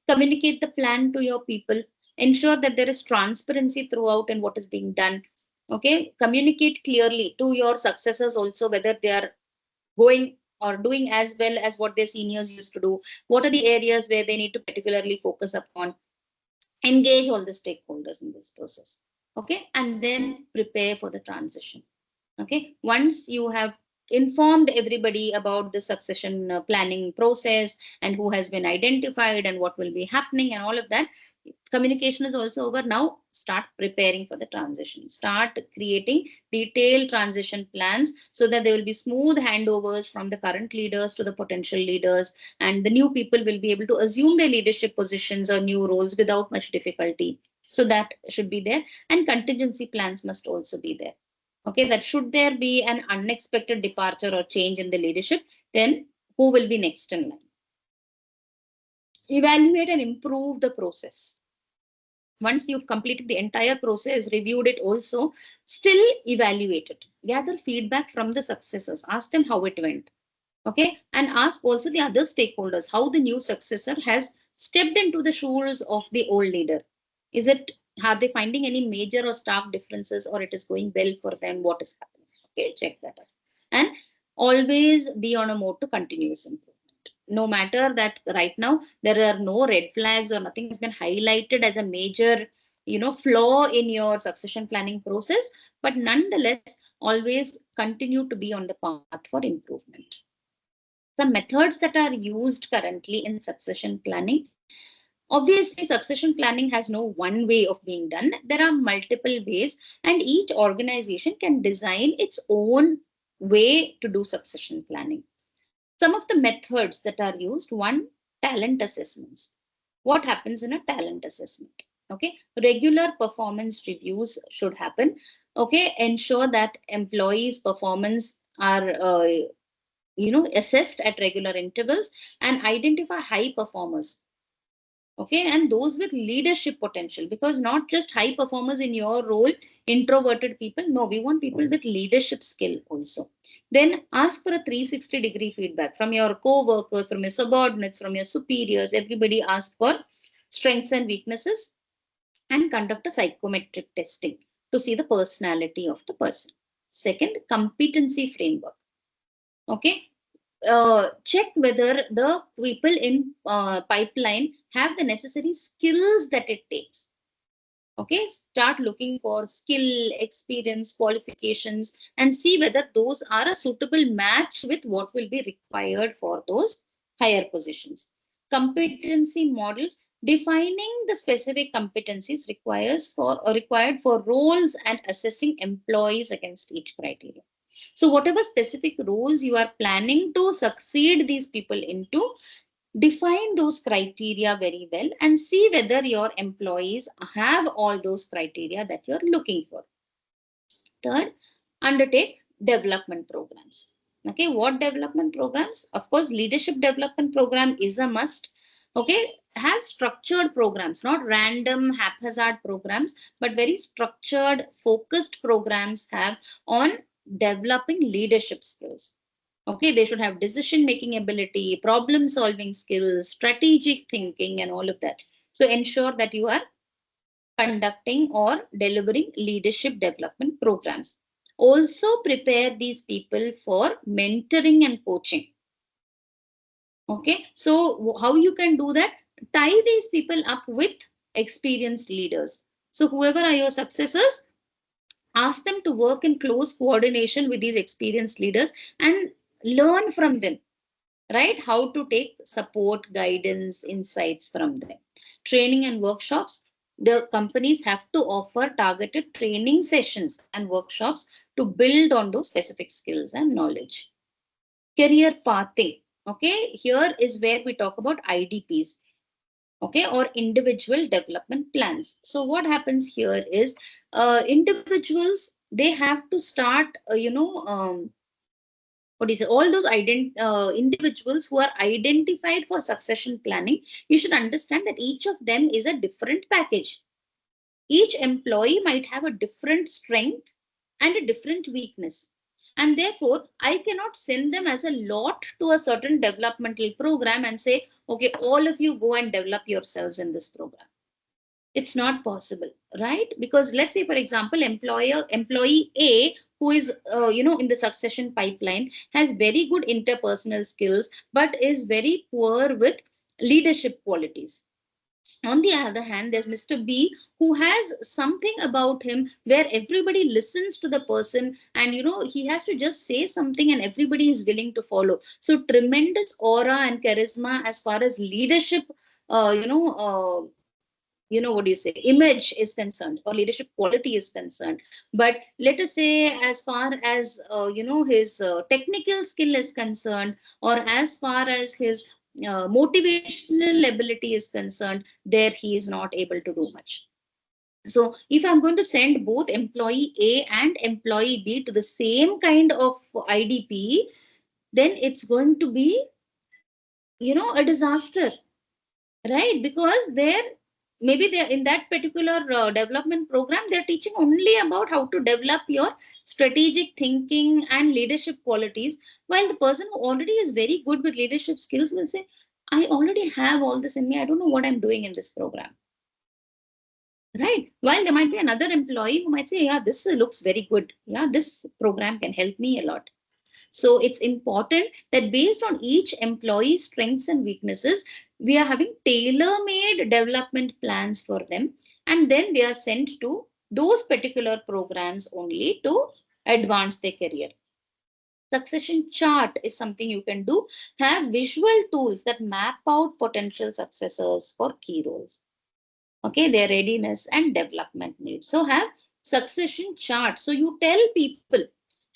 S1: communicate the plan to your people. Ensure that there is transparency throughout in what is being done. Okay, communicate clearly to your successors also whether they are going or doing as well as what their seniors used to do. What are the areas where they need to particularly focus upon? Engage all the stakeholders in this process. Okay, and then prepare for the transition. Okay, once you have informed everybody about the succession planning process and who has been identified and what will be happening and all of that, communication is also over. Now start preparing for the transition. Start creating detailed transition plans so that there will be smooth handovers from the current leaders to the potential leaders, and the new people will be able to assume their leadership positions or new roles without much difficulty. So that should be there, and contingency plans must also be there. Okay, that should there be an unexpected departure or change in the leadership, then who will be next in line? Evaluate and improve the process. Once you've completed the entire process, reviewed it also, still evaluate it. Gather feedback from the successors. Ask them how it went. Okay, and ask also the other stakeholders how the new successor has stepped into the shoes of the old leader. Is it, are they finding any major or stark differences, or it is going well for them? What is happening? Okay, check that out. And always be on a mode to continuous improvement. No matter that right now there are no red flags or nothing has been highlighted as a major, flaw in your succession planning process, but nonetheless, always continue to be on the path for improvement. Some methods that are used currently in succession planning. Obviously, succession planning has no one way of being done. There are multiple ways, and each organization can design its own way to do succession planning. Some of the methods that are used: one, talent assessments. What happens in a talent assessment? Okay, regular performance reviews should happen. Okay, ensure that employees' performance are assessed at regular intervals, and identify high performers. Okay, and those with leadership potential, because not just high performers in your role, introverted people. No, we want people with leadership skill also. Then ask for a 360-degree feedback from your co-workers, from your subordinates, from your superiors. Everybody ask for strengths and weaknesses, and conduct a psychometric testing to see the personality of the person. Second, competency framework. Okay, check whether the people in pipeline have the necessary skills that it takes. Okay, start looking for skill, experience, qualifications, and see whether those are a suitable match with what will be required for those higher positions. Competency models: defining the specific competencies required for roles and assessing employees against each criteria. So whatever specific roles you are planning to succeed these people into, define those criteria very well and see whether your employees have all those criteria that you're looking for. Third, undertake development programs. Okay, what development programs? Of course, leadership development program is a must. Okay, have structured programs, not random haphazard programs, but very structured, focused programs have on developing leadership skills. Okay, they should have decision making ability, problem solving skills, strategic thinking, and all of that. So ensure that you are conducting or delivering leadership development programs. Also prepare these people for mentoring and coaching. Okay, so how you can do that? Tie these people up with experienced leaders. So whoever are your successors, ask them to work in close coordination with these experienced leaders and learn from them, right? How to take support, guidance, insights from them. Training and workshops. The companies have to offer targeted training sessions and workshops to build on those specific skills and knowledge. Career pathing. Okay, here is where we talk about IDPs. Okay, or individual development plans. So what happens here is individuals, they have to start, what is it? All those individuals who are identified for succession planning, you should understand that each of them is a different package. Each employee might have a different strength and a different weakness. And therefore, I cannot send them as a lot to a certain developmental program and say, okay, all of you go and develop yourselves in this program. It's not possible, right? Because let's say, for example, employee A, who is in the succession pipeline, has very good interpersonal skills but is very poor with leadership qualities. On the other hand, there's Mr. B, who has something about him where everybody listens to the person, and he has to just say something and everybody is willing to follow. So tremendous aura and charisma as far as leadership what do you say, image is concerned, or leadership quality is concerned. But let us say, as far as his technical skill is concerned, or as far as his motivational ability is concerned, there he is not able to do much. So if I'm going to send both employee A and employee B to the same kind of IDP, then it's going to be a disaster, right? Because maybe they're in that particular development program, they're teaching only about how to develop your strategic thinking and leadership qualities, while the person who already is very good with leadership skills will say, I already have all this in me, I don't know what I'm doing in this program, right? While there might be another employee who might say, yeah, this looks very good, yeah, this program can help me a lot. So it's important that based on each employee's strengths and weaknesses, we are having tailor-made development plans for them, and then they are sent to those particular programs only to advance their career. Succession chart is something you can do. Have visual tools that map out potential successors for key roles. Okay, their readiness and development needs. So have succession charts. So you tell people,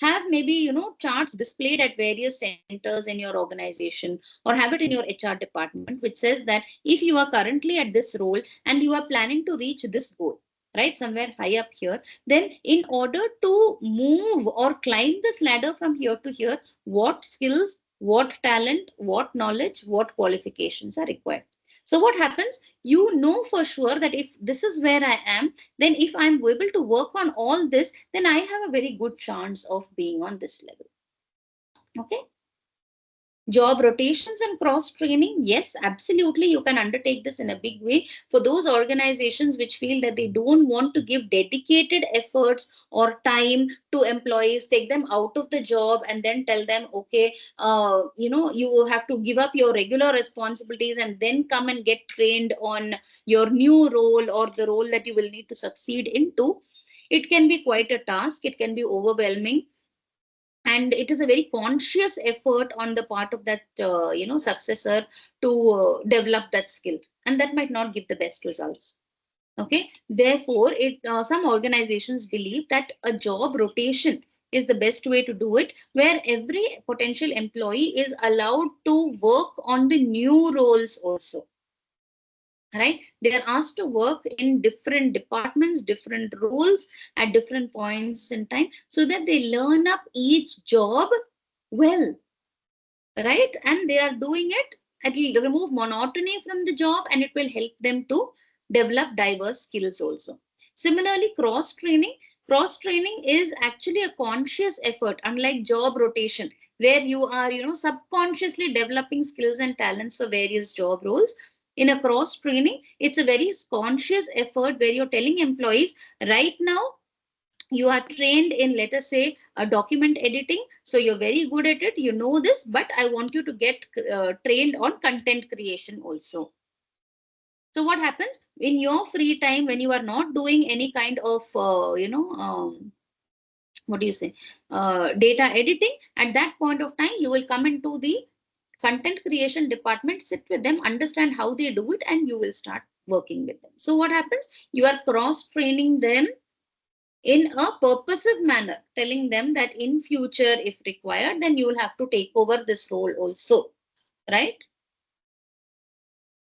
S1: have maybe charts displayed at various centers in your organization, or have it in your HR department, which says that if you are currently at this role and you are planning to reach this goal, right, somewhere high up here, then in order to move or climb this ladder from here to here, what skills, what talent, what knowledge, what qualifications are required. So what happens? You know for sure that if this is where I am, then if I'm able to work on all this, then I have a very good chance of being on this level. Okay. Job rotations and cross training. Yes, absolutely. You can undertake this in a big way for those organizations which feel that they don't want to give dedicated efforts or time to employees, take them out of the job and then tell them, okay, you have to give up your regular responsibilities and then come and get trained on your new role or the role that you will need to succeed into. It can be quite a task. It can be overwhelming. And it is a very conscious effort on the part of that successor to develop that skill, and that might not give the best results. Okay, therefore some organizations believe that a job rotation is the best way to do it, where every potential employee is allowed to work on the new roles also. Right? They are asked to work in different departments, different roles at different points in time, so that they learn up each job well. Right? And they are doing it, it will remove monotony from the job, and it will help them to develop diverse skills also. Similarly, cross training is actually a conscious effort, unlike job rotation, where you are, subconsciously developing skills and talents for various job roles. In a cross training, it's a very conscious effort where you're telling employees, right now you are trained in, let us say, a document editing, so you're very good at it, you know this, but I want you to get trained on content creation also. So what happens in your free time when you are not doing any kind of what do you say, data editing, at that point of time you will come into the content creation department, sit with them, understand how they do it, and you will start working with them. So what happens, you are cross training them in a purposive manner, telling them that in future, if required, then you will have to take over this role also, right?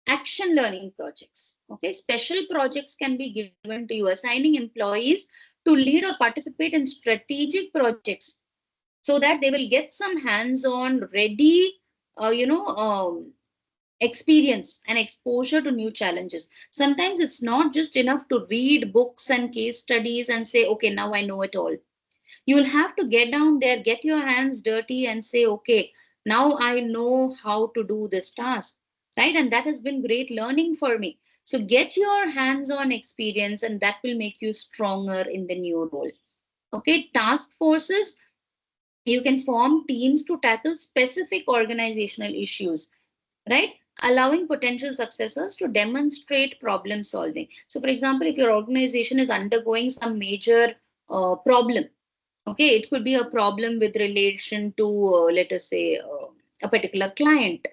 S1: Action learning projects. Okay, special projects can be given to you, assigning employees to lead or participate in strategic projects so that they will get some hands-on, ready, experience and exposure to new challenges. Sometimes it's not just enough to read books and case studies and say, okay, now I know it all. You will have to get down there, get your hands dirty and say, okay, now I know how to do this task, right? And that has been great learning for me. So get your hands-on experience, and that will make you stronger in the new role. Okay, task forces, you can form teams to tackle specific organizational issues, right? Allowing potential successors to demonstrate problem solving. So for example, if your organization is undergoing some major problem, okay, it could be a problem with relation to, let us say, a particular client,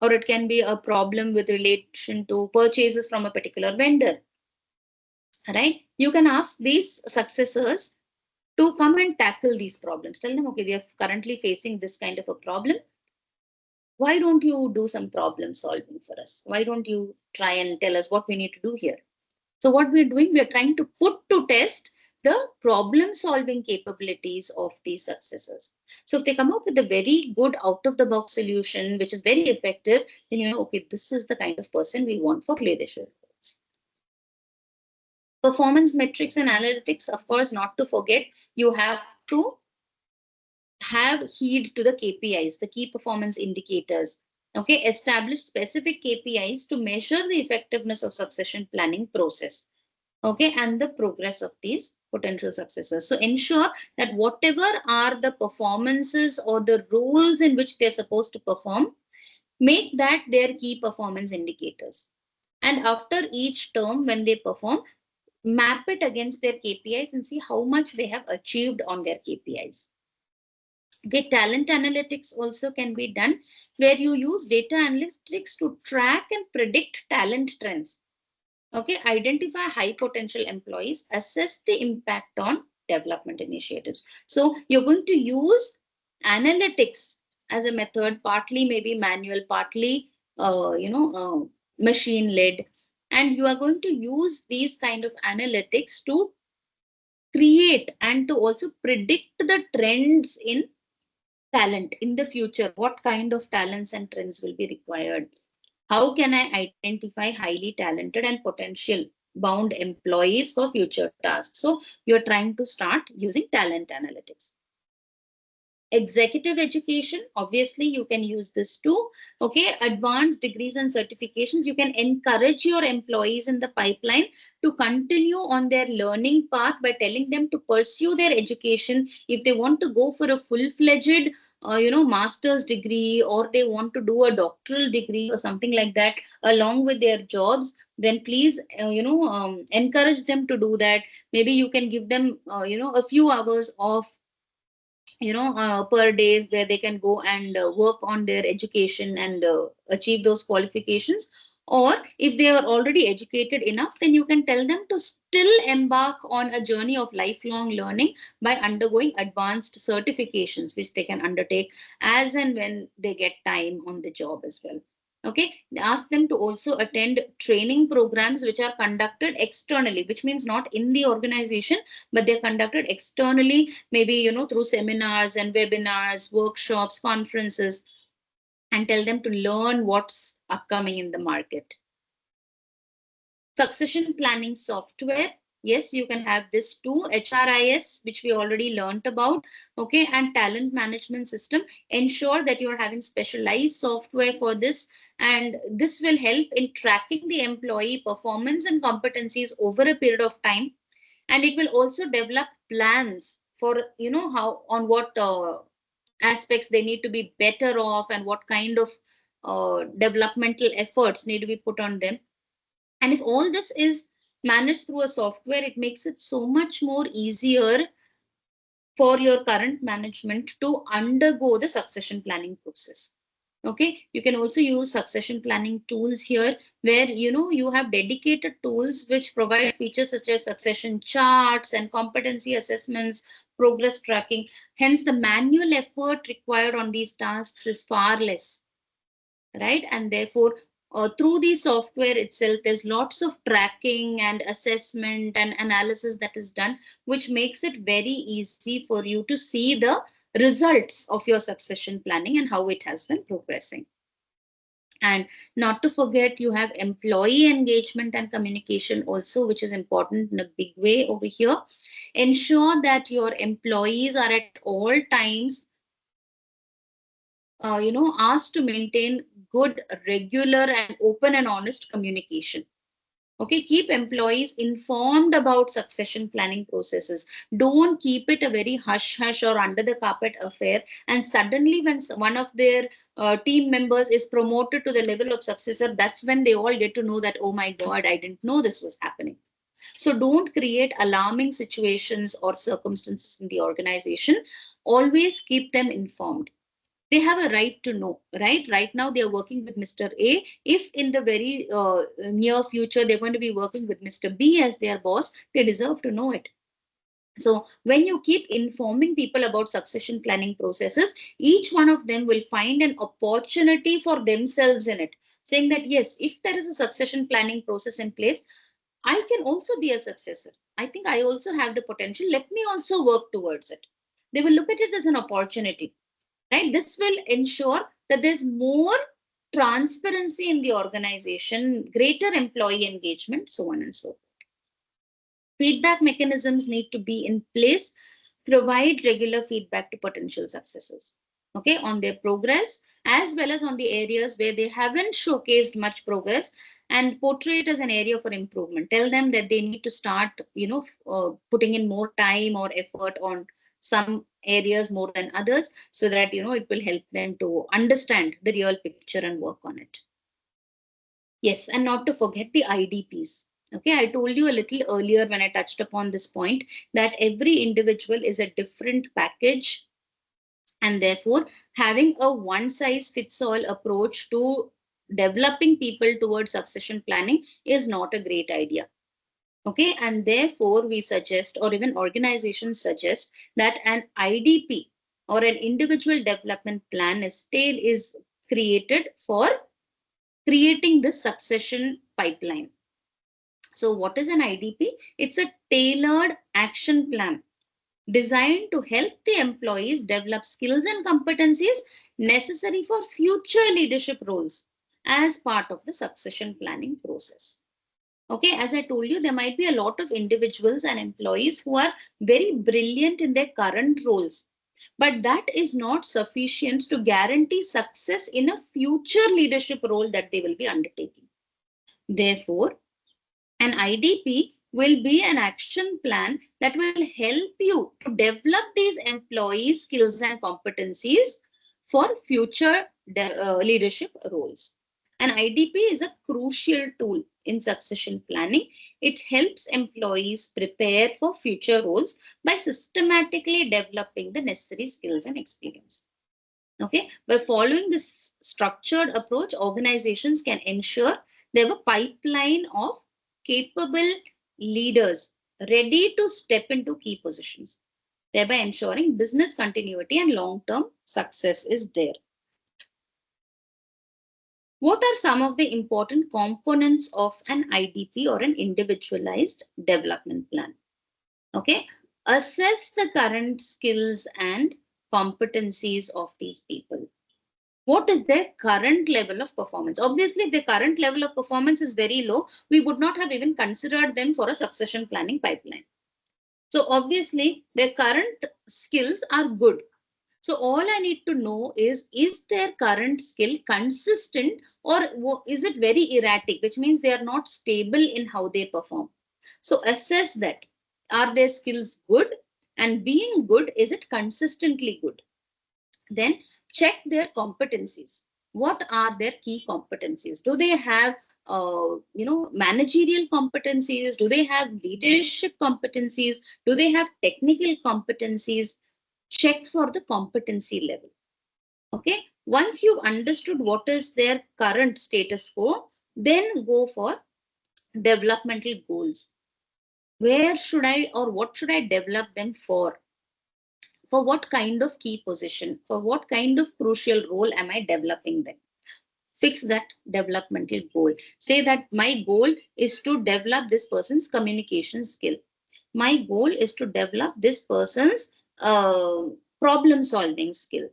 S1: or it can be a problem with relation to purchases from a particular vendor, right? You can ask these successors to come and tackle these problems. Tell them, okay, we are currently facing this kind of a problem. Why don't you do some problem solving for us? Why don't you try and tell us what we need to do here? So what we're doing, we're trying to put to test the problem solving capabilities of these successors. So if they come up with a very good out of the box solution, which is very effective, then you know, okay, this is the kind of person we want for leadership. Performance metrics and analytics, of course, not to forget, you have to have heed to the KPIs, the key performance indicators. Okay, establish specific KPIs to measure the effectiveness of succession planning process. Okay, and the progress of these potential successors. So ensure that whatever are the performances or the roles in which they're supposed to perform, make that their key performance indicators. And after each term, when they perform, map it against their KPIs and see how much they have achieved on their KPIs. Okay, talent analytics also can be done, where you use data analytics to track and predict talent trends. Okay, identify high potential employees, assess the impact on development initiatives. So you're going to use analytics as a method, partly maybe manual, partly machine led, and you are going to use these kind of analytics to create and to also predict the trends in talent in the future. What kind of talents and trends will be required? How can I identify highly talented and potential bound employees for future tasks? So you're trying to start using talent analytics. Executive education, obviously you can use this too. Okay, advanced degrees and certifications, you can encourage your employees in the pipeline to continue on their learning path by telling them to pursue their education. If they want to go for a full-fledged master's degree, or they want to do a doctoral degree or something like that along with their jobs, then please encourage them to do that. Maybe you can give them a few hours of per day, where they can go and work on their education and achieve those qualifications. Or if they are already educated enough, then you can tell them to still embark on a journey of lifelong learning by undergoing advanced certifications, which they can undertake as and when they get time on the job as well. Okay, ask them to also attend training programs which are conducted externally, which means not in the organization, but they're conducted externally, maybe, through seminars and webinars, workshops, conferences, and tell them to learn what's upcoming in the market. Succession planning software. Yes, you can have this too. HRIS, which we already learned about. Okay, and talent management system. Ensure that you're having specialized software for this, and this will help in tracking the employee performance and competencies over a period of time. And it will also develop plans for, how, on what aspects they need to be better off, and what kind of developmental efforts need to be put on them. And if all this is managed through a software, it makes it so much more easier for your current management to undergo the succession planning process. Okay, you can also use succession planning tools here, where you have dedicated tools which provide features such as succession charts and competency assessments, progress tracking. Hence, the manual effort required on these tasks is far less, right? And therefore, through the software itself, there's lots of tracking and assessment and analysis that is done, which makes it very easy for you to see the results of your succession planning and how it has been progressing. And not to forget, you have employee engagement and communication also, which is important in a big way over here. Ensure that your employees are at all times asked to maintain good, regular, and open and honest communication. Okay, keep employees informed about succession planning processes. Don't keep it a very hush hush or under the carpet affair. And suddenly, when one of their team members is promoted to the level of successor, that's when they all get to know that, oh my God, I didn't know this was happening. So don't create alarming situations or circumstances in the organization. Always keep them informed. They have a right to know, right now they are working with Mr. A. If in the very near future they're going to be working with Mr. B as their boss, they deserve to know it. So when you keep informing people about succession planning processes, each one of them will find an opportunity for themselves in it, saying that yes, if there is a succession planning process in place, I can also be a successor. I think I also have the potential. Let me also work towards it. They will look at it as an opportunity, right? This will ensure that there's more transparency in the organization, greater employee engagement, so on and so forth. Feedback mechanisms need to be in place. Provide regular feedback to potential successors, okay, on their progress, as well as on the areas where they haven't showcased much progress, and portray it as an area for improvement. Tell them that they need to start, putting in more time or effort on some areas more than others, so that, it will help them to understand the real picture and work on it. Yes, and not to forget the IDPs. Okay, I told you a little earlier when I touched upon this point that every individual is a different package, and therefore having a one size fits all approach to developing people towards succession planning is not a great idea. Okay, and therefore we suggest, or even organizations suggest, that an IDP or an individual development plan is created for creating the succession pipeline. So what is an IDP? It's a tailored action plan designed to help the employees develop skills and competencies necessary for future leadership roles as part of the succession planning process. Okay, as I told you, there might be a lot of individuals and employees who are very brilliant in their current roles, but that is not sufficient to guarantee success in a future leadership role that they will be undertaking. Therefore, an IDP will be an action plan that will help you to develop these employee skills and competencies for future leadership roles. An IDP is a crucial tool in succession planning. It helps employees prepare for future roles by systematically developing the necessary skills and experience. Okay, by following this structured approach, organizations can ensure They have a pipeline of capable leaders ready to step into key positions, thereby ensuring business continuity and long-term success is there. What are some of the important components of an IDP or an individualized development plan? Okay, assess the current skills and competencies of these people. What is their current level of performance? Obviously, if their current level of performance is very low, we would not have even considered them for a succession planning pipeline. So obviously, their current skills are good. So all I need to know is their current skill consistent or is it very erratic, which means they are not stable in how they perform. So assess that. Are their skills good? And being good, is it consistently good? Then check their competencies. What are their key competencies? Do they have managerial competencies? Do they have leadership competencies? Do they have technical competencies? Check for the competency level. Okay. Once you've understood what is their current status quo, then go for developmental goals. Where should I or what should I develop them for? For what kind of key position? For what kind of crucial role am I developing them? Fix that developmental goal. Say that my goal is to develop this person's communication skill. My goal is to develop this person's problem solving skill.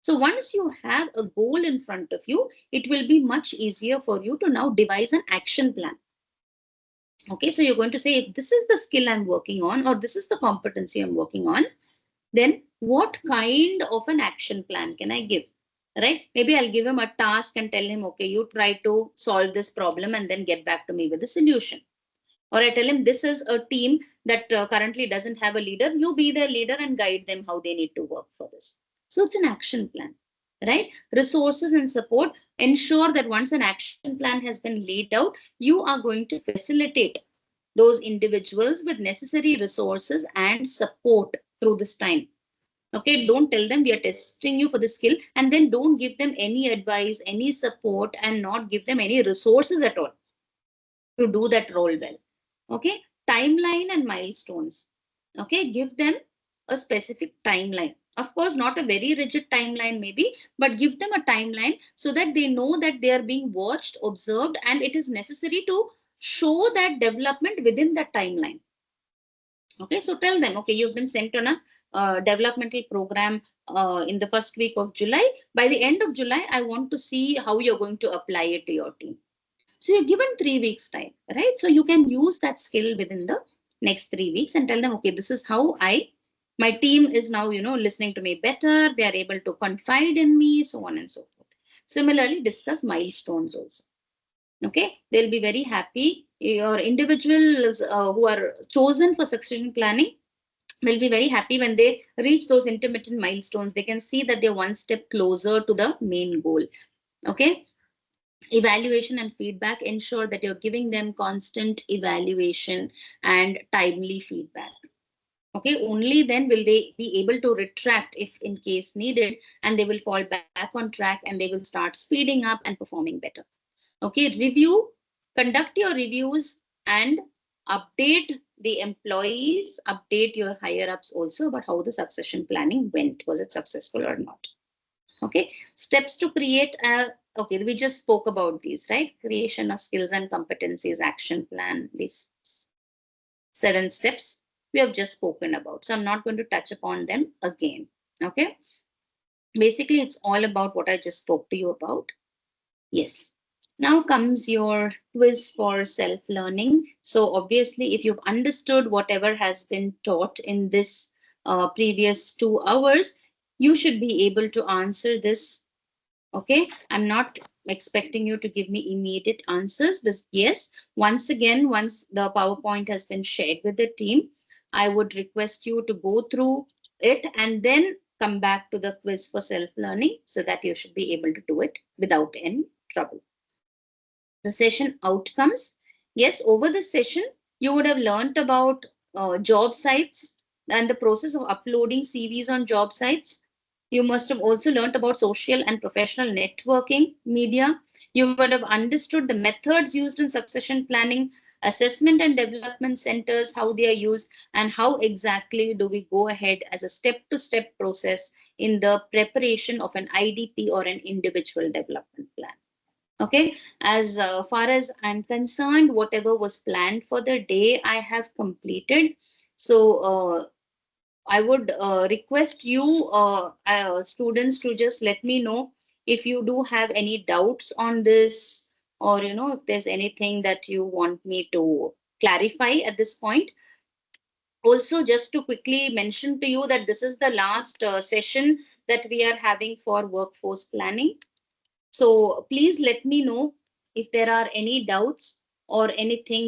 S1: So once you have a goal in front of you, it will be much easier for you to now devise an action plan. Okay, so you're going to say, if this is the skill I'm working on, or this is the competency I'm working on, then what kind of an action plan can I give? Right? Maybe I'll give him a task and tell him, okay, you try to solve this problem and then get back to me with the solution. Or I tell him, this is a team that currently doesn't have a leader. You be their leader and guide them how they need to work for this. So it's an action plan, right? Resources and support. Ensure that once an action plan has been laid out, you are going to facilitate those individuals with necessary resources and support through this time. Okay, don't tell them we are testing you for the skill and then don't give them any advice, any support, and not give them any resources at all to do that role well. Okay, timeline and milestones. Okay, give them a specific timeline. Of course, not a very rigid timeline maybe, but give them a timeline so that they know that they are being watched, observed, and it is necessary to show that development within that timeline. Okay, so tell them, okay, you've been sent on a developmental program in the first week of July. By the end of July, I want to see how you're going to apply it to your team. So you're given 3 weeks time, right? So you can use that skill within the next 3 weeks and tell them, okay, this is how my team is now, listening to me better. They are able to confide in me, so on and so forth. Similarly, discuss milestones also. Okay, they'll be very happy. Your individuals who are chosen for succession planning will be very happy when they reach those intermittent milestones. They can see that they're one step closer to the main goal. Okay. Evaluation and feedback. Ensure that you're giving them constant evaluation and timely feedback. Okay, only then will they be able to retract if in case needed, and they will fall back on track and they will start speeding up and performing better. Okay, review, conduct your reviews and update the employees, update your higher ups also about how the succession planning went. Was it successful or not? Okay, steps to create okay, we just spoke about these, right? Creation of skills and competencies, action plan, these 7 steps we have just spoken about. So I'm not going to touch upon them again. Okay, basically it's all about what I just spoke to you about. Yes. Now comes your quiz for self-learning. So obviously, if you've understood whatever has been taught in this previous 2 hours, you should be able to answer this. Okay, I'm not expecting you to give me immediate answers, but yes, once again, once the PowerPoint has been shared with the team, I would request you to go through it and then come back to the quiz for self-learning so that you should be able to do it without any trouble. The session outcomes. Yes, over the session, you would have learned about job sites and the process of uploading CVs on job sites. You must have also learned about social and professional networking media. You would have understood the methods used in succession planning, assessment and development centers, how they are used, and how exactly do we go ahead as a step-to-step process in the preparation of an IDP or an individual development plan. Okay, as far as I'm concerned, whatever was planned for the day, I have completed. So I would request you, students, to just let me know if you do have any doubts on this, or if there's anything that you want me to clarify at this point. Also, just to quickly mention to you that this is the last session that we are having for workforce planning. So please let me know if there are any doubts or anything